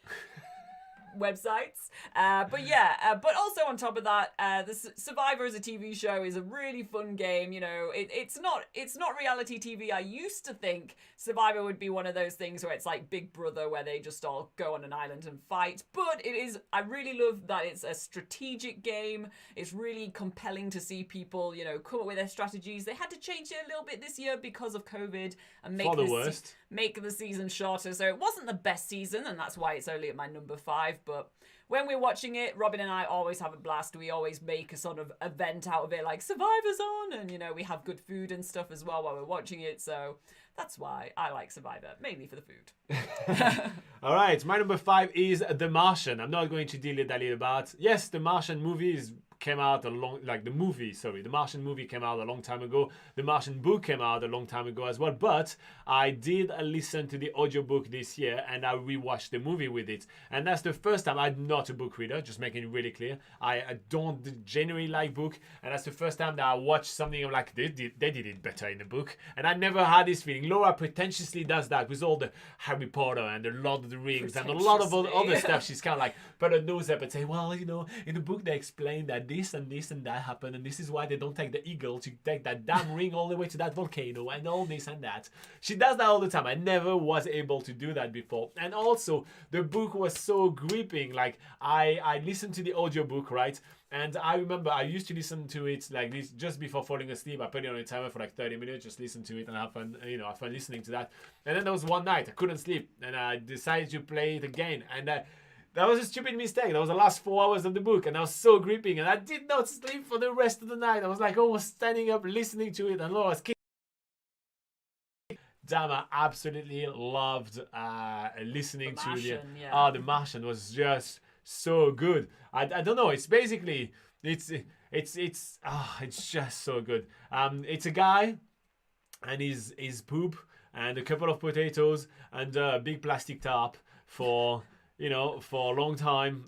websites. But also on top of that, the Survivor as a TV show is a really fun game. You know, it's not reality TV. I used to think Survivor would be one of those things where it's like Big Brother, where they just all go on an island and fight. But it is. I really love that it's a strategic game. It's really compelling to see people, you know, come up with their strategies. They had to change it a little bit this year because of COVID and make the season shorter. So it wasn't the best season, and that's why it's only at my number 5. But when we're watching it, Robin and I always have a blast. We always make a sort of event out of it, like Survivor's on, and, you know, we have good food and stuff as well while we're watching it. So that's why I like Survivor, mainly for the food. All right, my number 5 is The Martian. I'm not going to dilly-dally about. Yes, The Martian movie came out the Martian movie came out a long time ago. The Martian book came out a long time ago as well, but I did listen to the audiobook this year, and I rewatched the movie with it, and that's the first time. I'm not a book reader, just making it really clear. I don't generally like book, and that's the first time that I watched something. I'm like, they did it better in the book, and I never had this feeling. Laura pretentiously does that with all the Harry Potter and the Lord of the Rings and a lot of other stuff. She's kind of like put her nose up and say, well, you know, in the book they explain that this and this and that happened, and this is why they don't take the eagle to take that damn ring all the way to that volcano and all this and that. She does that all the time. I never was able to do that before. And also the book was so gripping. Like I listened to the audiobook, right? And I remember I used to listen to it like this just before falling asleep. I put it on a timer for like 30 minutes, just listen to it and have fun, have fun listening to that. And then there was one night I couldn't sleep, and I decided to play it again. And that was a stupid mistake. That was the last 4 hours of the book, and I was so gripping, and I did not sleep for the rest of the night. I was like almost standing up listening to it, and Laura was kicking. Damn, I absolutely loved listening to The Martian was just so good. I don't know. It's basically it's just so good. It's a guy and his poop and a couple of potatoes and a big plastic tarp for a long time,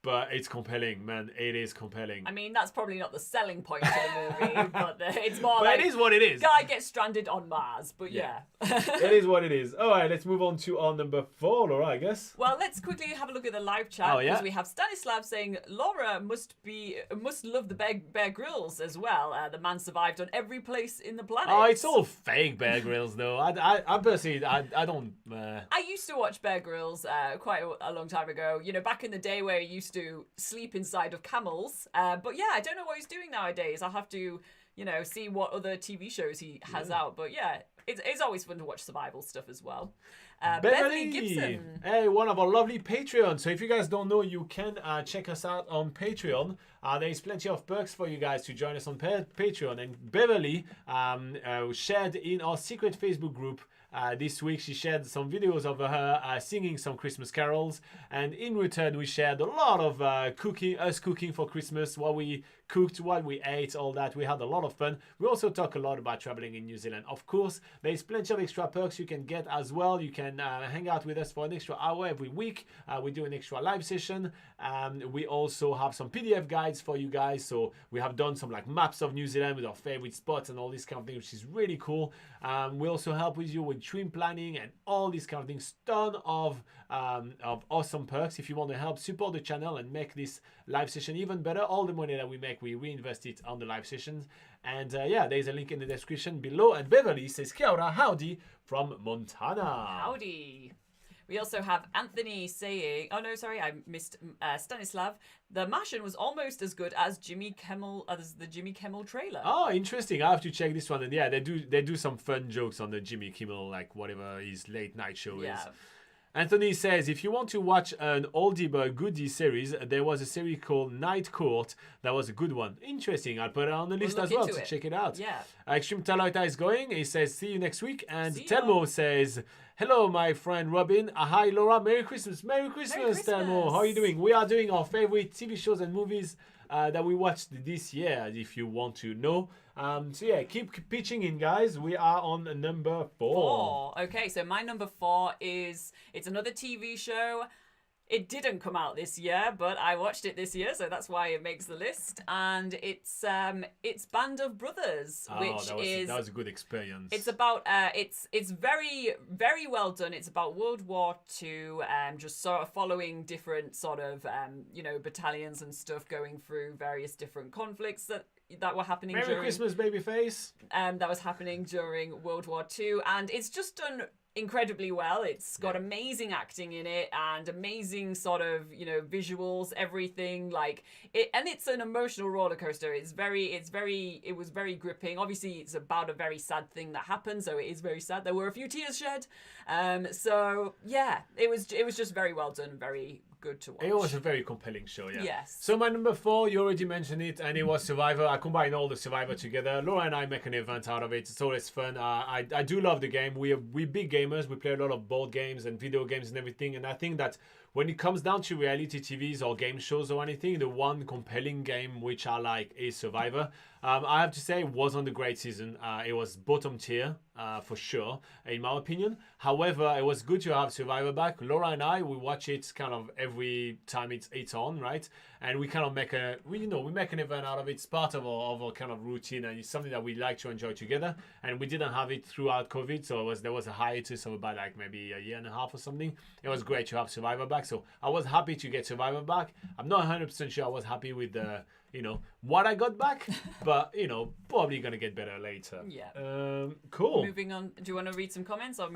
but it's compelling, man. It is compelling. I mean, that's probably not the selling point of the movie, but it's more but like it is what it is. Guy gets stranded on Mars, but yeah. It is what it is. All right, let's move on to our number 4, Laura, I guess. Well, let's quickly have a look at the live chat, because we have Stanislav saying Laura must love the Bear Grylls as well. The man survived on every place in the planet. Oh, it's all fake Bear Grylls, though. I personally, I don't. I used to watch Bear Grylls quite a long time ago. You know, back in the day where he used to sleep inside of camels. But yeah, I don't know what he's doing nowadays. I'll have to, see what other TV shows he has out. But yeah, it's always fun to watch survival stuff as well. Beverly Gibson. Hey, one of our lovely Patreons. So if you guys don't know, you can check us out on Patreon. There's plenty of perks for you guys to join us on Patreon. And Beverly shared in our secret Facebook group this week. She shared some videos of her singing some Christmas carols, and in return we shared a lot of cooking for Christmas, what we cooked, what we ate, all that. We had a lot of fun. We also talk a lot about traveling in New Zealand. Of course, there's plenty of extra perks you can get as well. You can hang out with us for an extra hour every week. We do an extra live session. We also have some PDF guides for you guys. So we have done some like maps of New Zealand with our favorite spots and all this kind of thing, which is really cool. We also help with you with dream planning and all these kind of things. Ton of awesome perks. If you want to help support the channel and make this live session even better, all the money that we make, we reinvest it on the live sessions. And there's a link in the description below. And Beverly says, Kia ora, howdy from Montana. Howdy. We also have Anthony saying, oh no, sorry, I missed Stanislav. The Martian was almost as good as the Jimmy Kimmel trailer. Oh, interesting. I have to check this one. And yeah, they do some fun jokes on the Jimmy Kimmel, like whatever his late night show is. Anthony says, if you want to watch an oldie but goodie series, there was a series called Night Court. That was a good one. Interesting. I'll put it on the list as well to check it out. Yeah. Extreme Talita is going. He says, see you next week. And Telmo says, hello, my friend Robin. Hi, Laura. Merry Christmas. Merry Christmas, Telmo. How are you doing? We are doing our favorite TV shows and movies that we watched this year, if you want to know. So yeah, keep pitching in, guys. We are on number 4. Okay, so my number 4 it's another TV show. It didn't come out this year, but I watched it this year, so that's why it makes the list. And it's Band of Brothers, which that was a good experience. It's about it's very, very well done. It's about World War II, just sort of following different sort of battalions and stuff going through various different conflicts that were happening Merry during Christmas, babyface. that was happening during World War II, and it's just done incredibly well. It's got amazing acting in it and amazing sort of visuals, everything like it, and it's an emotional roller coaster. It was very gripping. Obviously it's about a very sad thing that happened, so it is very sad. There were a few tears shed, so yeah, it was just very well done, very good to watch. It was a very compelling show, yeah. Yes. So my number 4, you already mentioned it, and it was Survivor. I combine all the Survivor together. Laura and I make an event out of it. It's always fun. I do love the game. We big gamers. We play a lot of board games and video games and everything. And I think that when it comes down to reality TVs or game shows or anything, the one compelling game which I like is Survivor. I have to say it wasn't a great season. It was bottom tier for sure, in my opinion. However, it was good to have Survivor back. Laura and I, we watch it kind of every time it's on, right? And we kind of make we make an event out of it. It's part of our kind of routine, and it's something that we like to enjoy together. And we didn't have it throughout COVID, so there was a hiatus of about like maybe a year and a half or something. It was great to have Survivor back, so I was happy to get Survivor back. I'm not 100% sure I was happy with the what I got back, but probably gonna get better later. Yeah. Cool. Moving on, do you want to read some comments? Or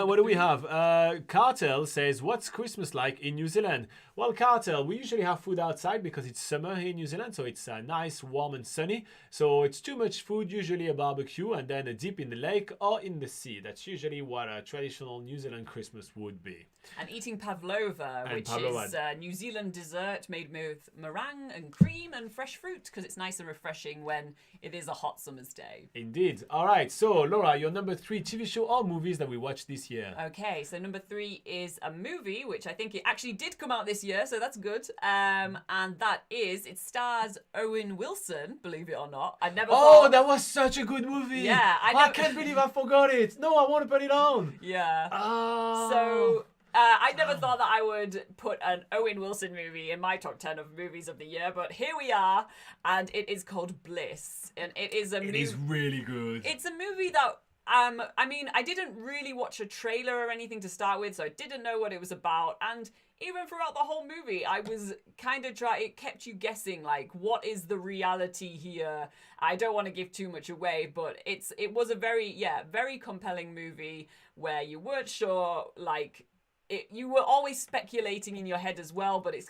what do we have? Cartel says, what's Christmas like in New Zealand? Well, Cartel, we usually have food outside because it's summer here in New Zealand, so it's nice, warm and sunny. So it's too much food, usually a barbecue and then a dip in the lake or in the sea. That's usually what a traditional New Zealand Christmas would be. And eating pavlova, which is a New Zealand dessert made with meringue and cream and fresh fruit, because it's nice and refreshing when it is a hot summer's day. Indeed. All right. So, Laura, your number 3 TV show or movies that we watched this year. Okay. So number 3 is a movie, which I think it actually did come out this year, so that's good. And it stars Owen Wilson, believe it or not. I never thought... that was such a good movie. Yeah. I can't believe I forgot it. No, I want to put it on. Yeah. Oh. So... I never thought that I would put an Owen Wilson movie in my top 10 of movies of the year, but here we are, and it is called Bliss, and it is a movie. It is really good. It's a movie that I didn't really watch a trailer or anything to start with, so I didn't know what it was about, and even throughout the whole movie, I was kind of it kept you guessing, like, what is the reality here? I don't want to give too much away, but it was a very compelling movie where you weren't sure, like. You were always speculating in your head as well, but it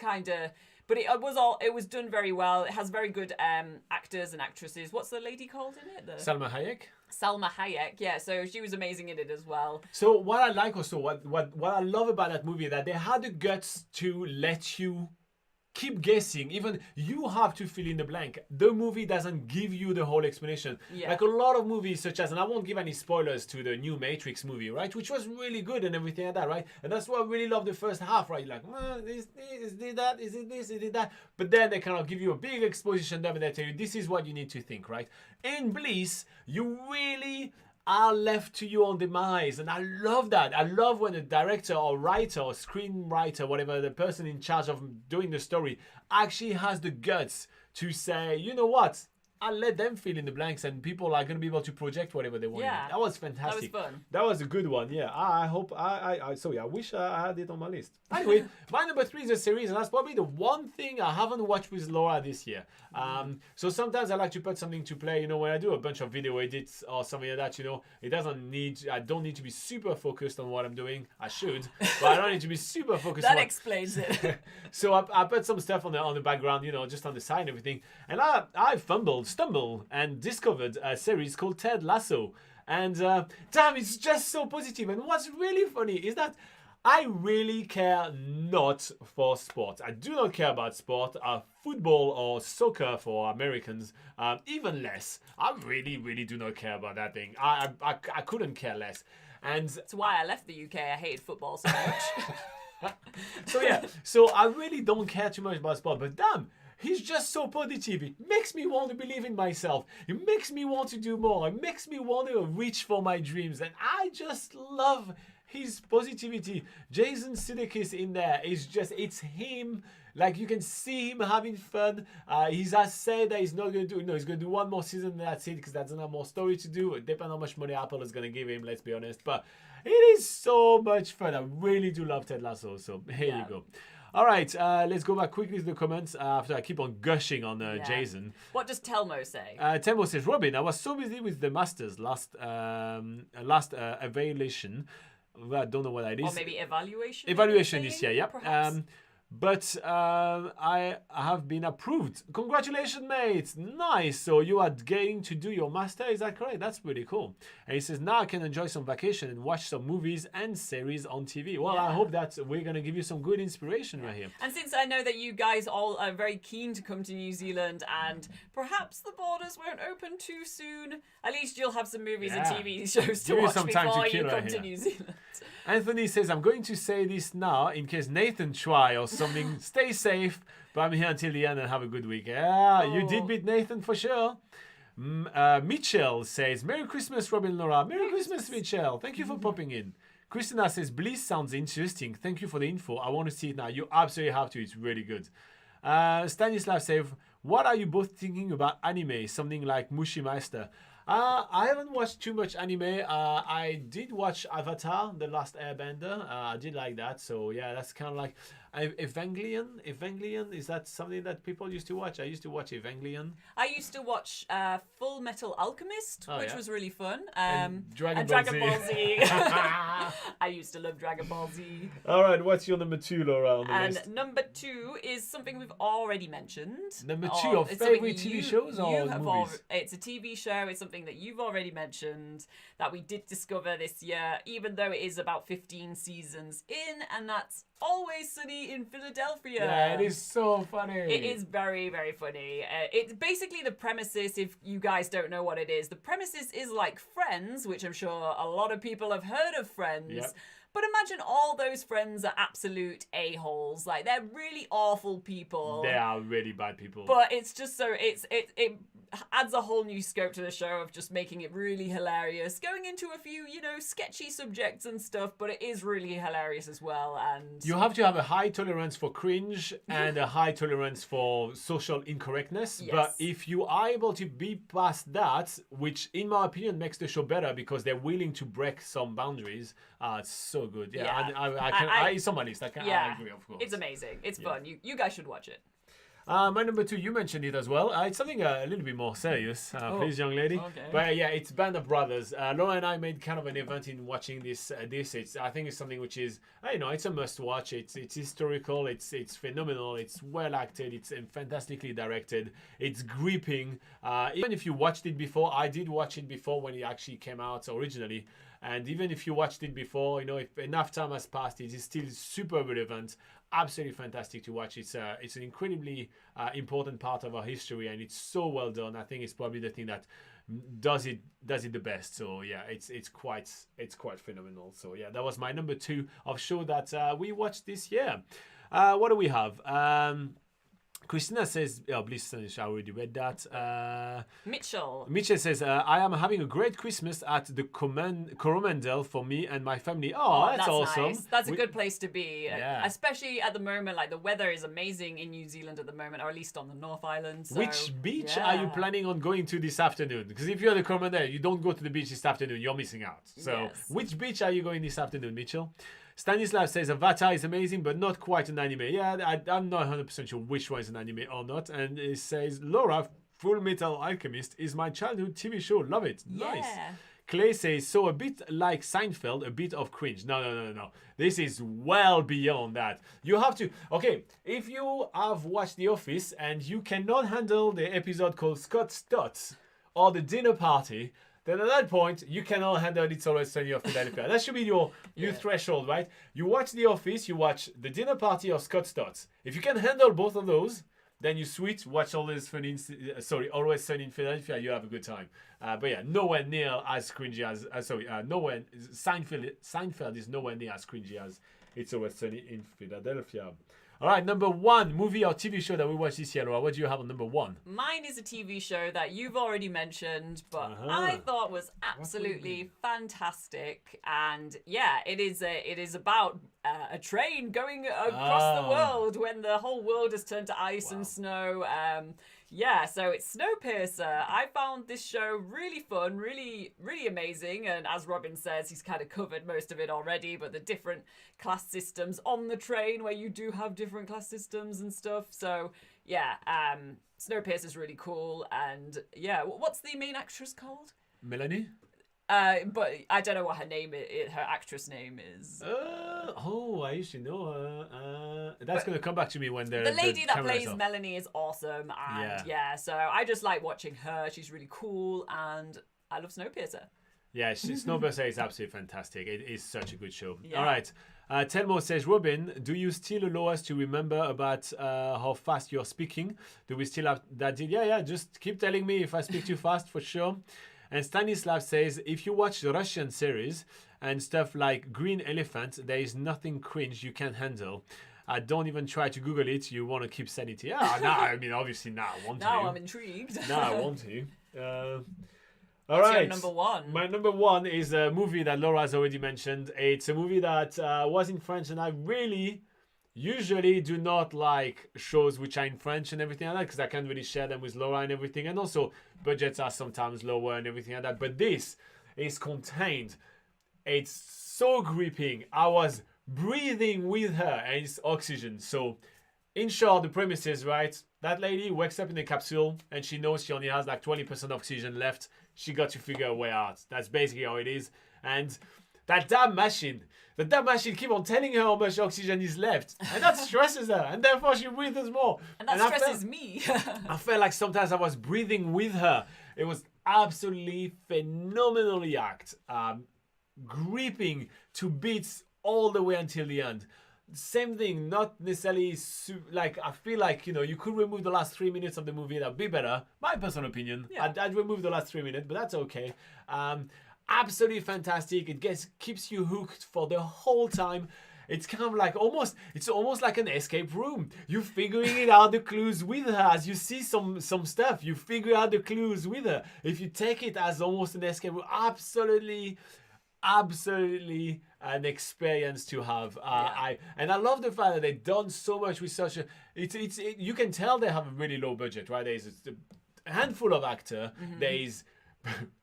was done very well. It has very good actors and actresses. What's the lady called in it? Salma Hayek. Salma Hayek, yeah. So she was amazing in it as well. So what I like also, what I love about that movie, that they had the guts to let you keep guessing. Even you have to fill in the blank. The movie doesn't give you the whole explanation. Yeah. Like a lot of movies, such as, and I won't give any spoilers to the new Matrix movie, right? Which was really good and everything like that, right? And that's why I really love the first half, right? You're like, is it that? Is it this? Is it that? But then they kind of give you a big exposition there and they tell you, this is what you need to think, right? In Bliss, you really are left to your own demise, and I love that. I love when a director or writer or screenwriter, whatever, the person in charge of doing the story, actually has the guts to say, you know what, I'll let them fill in the blanks and people are going to be able to project whatever they want. Yeah. That was fantastic. That was fun. That was a good one. Yeah. I hope I wish I had it on my list. Anyway, my number 3 is a series, and that's probably the one thing I haven't watched with Laura this year. So sometimes I like to put something to play, when I do a bunch of video edits or something like that, I don't need to be super focused on what I'm doing. I should, but I don't need to be super focused. That explains it. So I put some stuff on the background, just on the side and everything. And I stumbled and discovered a series called Ted Lasso. And damn, it's just so positive. And what's really funny is that I really care not for sport. I do not care about sport, football or soccer for Americans, even less. I really, really do not care about that thing. I couldn't care less. And that's why I left the UK. I hated football so much. So I really don't care too much about sport. But damn, He's just so positive. It makes me want to believe in myself. It makes me want to do more. It makes me want to reach for my dreams. And I just love his positivity. Jason Sudeikis in there is just, it's him. Like, you can see him having fun. He has said that he's not going to do, he's going to do one more season and that's it, because that's not more story to do. It depends on how much money Apple is going to give him, let's be honest. But it is so much fun. I really do love Ted Lasso. So here you go. All right, let's go back quickly to the comments after I keep on gushing on Jason. What does Telmo say? Telmo says, Robin, I was so busy with the Masters last evaluation. I don't know what that is. Or maybe evaluation? Evaluation this year, yeah. Perhaps? But I have been approved. Congratulations, mate. Nice. So you are getting to do your master. Is that correct? That's pretty cool. And he says, now I can enjoy some vacation and watch some movies and series on TV. Well, I hope that we're going to give you some good inspiration right here. And since I know that you guys all are very keen to come to New Zealand and perhaps the borders won't open too soon, at least you'll have some movies and TV shows to watch before you come to New Zealand. Anthony says, I'm going to say this now in case Nathan try or something. Stay safe, but I'm here until the end and have a good week. Yeah, you did beat Nathan for sure. Mitchell says, Merry Christmas, Robin and Laura. Merry Christmas, Mitchell. Thank you for popping in. Christina says, Bliss sounds interesting. Thank you for the info. I want to see it now. You absolutely have to. It's really good. Stanislav says, what are you both thinking about anime? Something like Mushimeister. I haven't watched too much anime. I did watch Avatar, The Last Airbender. I did like that. So yeah, that's kind of like Evangelion. Evangelion, is that something that people used to watch? I used to watch Evangelion. I used to watch Full Metal Alchemist, which was really fun. And Dragon Ball Z. I used to love Dragon Ball Z. All right, what's your number 2, Laura, on the list? And number 2 is something we've already mentioned. Number 2, your favorite TV shows or movies? It's a TV show. It's something that you've already mentioned that we did discover this year, even though it is about 15 seasons in, and that's Always Sunny in Philadelphia. Yeah, it is so funny. It is very, very funny. It's basically the premises, if you guys don't know what it is, the premises is like Friends, which I'm sure a lot of people have heard of Friends. Yep. But imagine all those friends are absolute a-holes. Like, they're really awful people. They are really bad people. But it's just so, it adds a whole new scope to the show of just making it really hilarious. Going into a few, sketchy subjects and stuff, but it is really hilarious as well. And you have to have a high tolerance for cringe and a high tolerance for social incorrectness. Yes. But if you are able to be past that, which in my opinion makes the show better because they're willing to break some boundaries, it's so good. Yeah. It's on my list. I agree, of course. It's amazing. It's fun. You guys should watch it. My number 2, you mentioned it as well. It's something a little bit more serious. Please, young lady. Okay. But yeah, it's Band of Brothers. Laura and I made kind of an event in watching this. I think it's something which is, it's a must watch. It's historical. It's phenomenal. It's well acted. It's fantastically directed. It's gripping. Even if you watched it before, I did watch it before when it actually came out originally. And even if you watched it before, if enough time has passed, it is still super relevant. Absolutely fantastic to watch. It's an incredibly important part of our history, and it's so well done. I think it's probably the thing that does it the best. So yeah, it's quite phenomenal. So yeah, that was my number 2 of show that we watched this year. What do we have? Christina says, Bliss, I already read that. Mitchell says, I am having a great Christmas at the Coromandel for me and my family. Oh, that's awesome. Nice. That's a good place to be. Yeah. Especially at the moment, like the weather is amazing in New Zealand at the moment, or at least on the North Island. So, which beach are you planning on going to this afternoon? Because if you're at the Coromandel, you don't go to the beach this afternoon, you're missing out. So which beach are you going this afternoon, Mitchell? Stanislav says Avatar is amazing, but not quite an anime. Yeah, I'm not 100% sure which one is an anime or not. And it says, Laura, Full Metal Alchemist is my childhood TV show. Love it. Yeah. Nice. Clay says, so a bit like Seinfeld, a bit of cringe. No. This is well beyond that. You have to... Okay, if you have watched The Office and you cannot handle the episode called Scott Stutz or The Dinner Party... then at that point, you cannot handle It's Always Sunny in Philadelphia. That should be your threshold, right? You watch The Office, you watch The Dinner Party or Scott Stutz. If you can handle both of those, then you switch, watch Always Sunny in Philadelphia, you have a good time. But yeah, nowhere near as cringy as... Seinfeld is nowhere near as cringy as It's Always Sunny in Philadelphia. All right, number one movie or TV show that we watched this year, Laura. What do you have on number one? Mine is a TV show that you've already mentioned, but Uh-huh. I thought was absolutely fantastic. And yeah, it is about a train going across the world when the whole world has turned to ice and snow. Yeah, so it's Snowpiercer. I found this show really fun, really, really amazing. And as Robin says, he's kind of covered most of it already, but the different class systems on the train where you do have different class systems and stuff. So yeah, Snowpiercer's really cool. And yeah, what's the main actress called? Melanie? But I don't know what her name is. Her actress name is. I usually know her. That's going to come back to me when the lady that plays Melanie is awesome, and yeah, so I just like watching her. She's really cool, and I love Snowpiercer. Yeah, Snowpiercer is absolutely fantastic. It is such a good show. Yeah. All right. Telmo says, Robin, do you still allow us to remember about how fast you're speaking? Do we still have that deal? Yeah, just keep telling me if I speak too fast for sure. And Stanislav says, if you watch the Russian series and stuff like Green Elephant, there is nothing cringe you can handle. Don't even try to Google it. You want to keep sanity. Yeah, no, I mean, obviously now I want to. Now I'm intrigued. Now I want to. All What's right. your number one? My number one is a movie that Laura has already mentioned. It's a movie that was in French, and I really usually do not like shows which are in French and everything like that because I can't really share them with Laura and everything. And also, budgets are sometimes lower and everything like that. But this is contained. It's so gripping. I was breathing with her, and it's oxygen. So, in short, the premise is, right, that lady wakes up in a capsule and she knows she only has like 20% oxygen left. She got to figure a way out. That's basically how it is. And that damn machine keep on telling her how much oxygen is left. And that stresses her. And therefore she breathes more. And that stresses me. I felt like sometimes I was breathing with her. It was absolutely phenomenally acted. Gripping to beats all the way until the end. Same thing, not necessarily like I feel like, you could remove the last 3 minutes of the movie. That'd be better. My personal opinion. Yeah. I'd remove the last 3 minutes, but that's okay. Absolutely fantastic. It keeps you hooked for the whole time. It's kind of like it's almost like an escape room. You're figuring it out, the clues with her. As you see some stuff, you figure out the clues with her. If you take it as almost an escape room, absolutely an experience to have. I love the fact that they've done so much with such a. You can tell they have a really low budget, right? There's a handful of actors. Mm-hmm. There is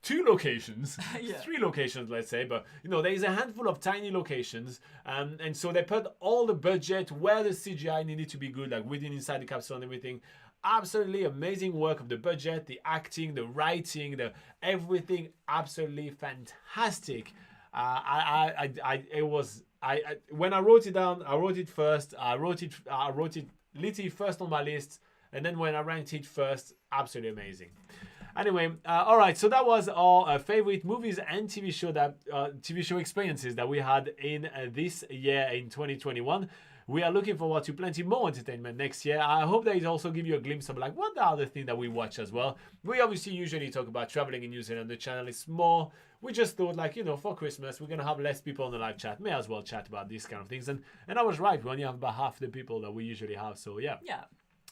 2 locations, 3 locations, let's say, but there is a handful of tiny locations, and so they put all the budget where the CGI needed to be good, like inside the capsule and everything. Absolutely amazing work of the budget, the acting, the writing, the everything. Absolutely fantastic. When I wrote it down, I wrote it first. I wrote it literally first on my list, and then when I ranked it first, absolutely amazing. Anyway, all right. So that was our favorite movies and TV show experiences that we had in this year in 2021. We are looking forward to plenty more entertainment next year. I hope that it also give you a glimpse of like what the other thing that we watch as well. We obviously usually talk about traveling in New Zealand. The channel is small. We just thought like, for Christmas, we're going to have less people on the live chat. May as well chat about these kind of things. And I was right. We only have about half the people that we usually have. So yeah. Yeah.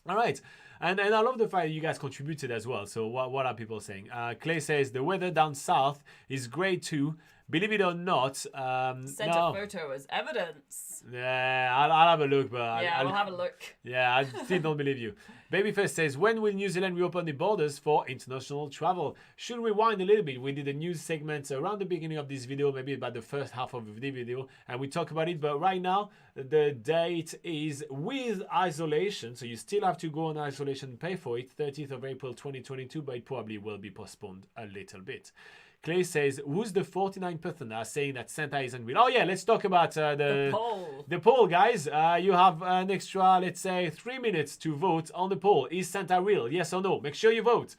All right. And I love the fact that you guys contributed as well. So what are people saying? Clay says the weather down south is great too. Believe it or not. Sent a photo as evidence. Yeah, I'll have a look. But we'll have a look. Yeah, I still don't believe you. Babyface says, when will New Zealand reopen the borders for international travel? Should we rewind a little bit? We did a news segment around the beginning of this video, maybe about the first half of the video, and we talk about it. But right now, the date is with isolation. So you still have to go on isolation and pay for it, 30th of April 2022, but it probably will be postponed a little bit. Clay says, who's the 49% that are saying that Santa isn't real? Oh yeah, let's talk about the poll. The poll, guys. You have an extra, let's say, 3 minutes to vote on the poll. Is Santa real? Yes or no? Make sure you vote.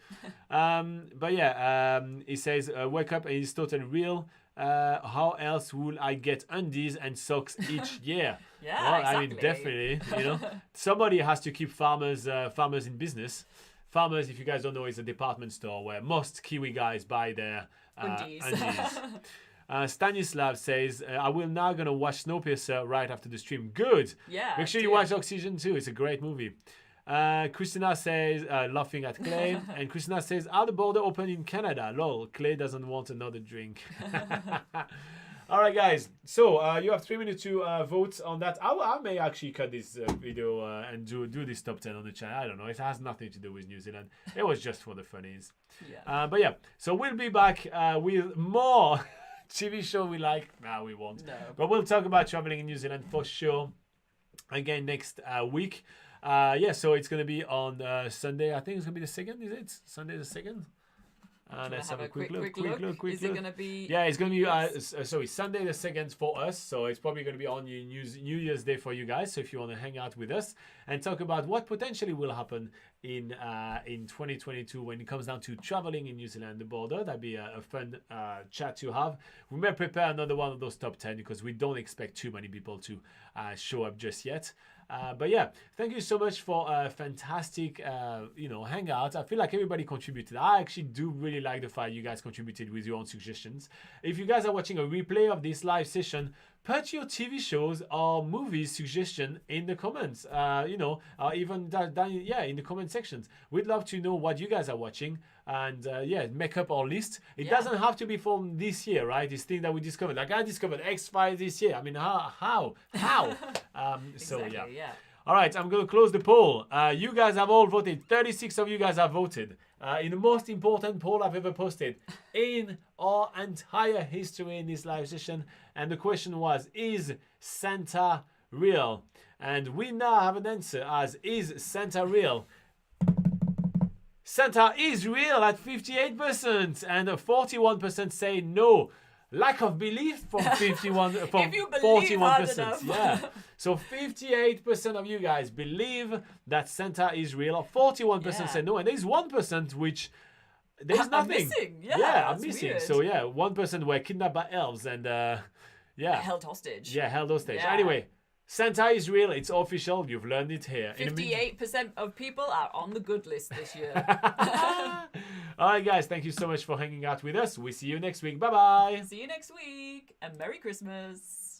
But yeah, he says, wake up and it's totally real. How else will I get undies and socks each year? Yeah, well, exactly. I mean, definitely. Somebody has to keep farmers in business. Farmers, if you guys don't know, is a department store where most Kiwi guys buy their undies. Stanislav says, I will now going to watch Snowpiercer right after the stream. Good. Yeah. Make sure you watch Oxygen too. It's a great movie. Christina says, laughing at Clay. And Christina says, are the border open in Canada? Lol, Clay doesn't want another drink. All right, guys. So you have 3 minutes to vote on that. I may actually cut this video and do this top 10 on the channel. I don't know. It has nothing to do with New Zealand. It was just for the funnies. Yeah. But yeah, so we'll be back with more TV show we like. Nah, we won't. No. But we'll talk about traveling in New Zealand for sure. Again, next week. Yeah, so it's going to be on Sunday. I think it's going to be the 2nd, is it? Sunday the 2nd? Let's have a quick look. Is it going to be? Yeah, it's going to be sorry, Sunday the 2nd for us. So it's probably going to be on New Year's Day for you guys. So if you want to hang out with us and talk about what potentially will happen in 2022 when it comes down to traveling in New Zealand, the border, that'd be a fun chat to have. We may prepare another one of those top 10 because we don't expect too many people to show up just yet. But yeah, thank you so much for a fantastic, hangout. I feel like everybody contributed. I actually do really like the fact you guys contributed with your own suggestions. If you guys are watching a replay of this live session, put your TV shows or movies suggestion in the comments. Or even down in the comment sections. We'd love to know what you guys are watching. And make up our list. It doesn't have to be from this year, right? It's things that we discovered. Like I discovered X-Files this year. I mean, how? So yeah. All right, I'm going to close the poll. You guys have all voted. 36 of you guys have voted in the most important poll I've ever posted in our entire history in this live session. And the question was, is Santa real? And we now have an answer as, is Santa real? Santa is real at 58%, and 41% say no. Lack of belief from 41%. Yeah. So 58% of you guys believe that Santa is real, or 41% say no, and there's 1% which there's nothing. Missing. I'm missing. Weird. So 1% were kidnapped by elves and held hostage. Yeah, held hostage. Yeah. Anyway. Santa is real. It's official. You've learned it here. 58% of people are on the good list this year. All right, guys. Thank you so much for hanging out with us. We'll see you next week. Bye-bye. See you next week. And Merry Christmas.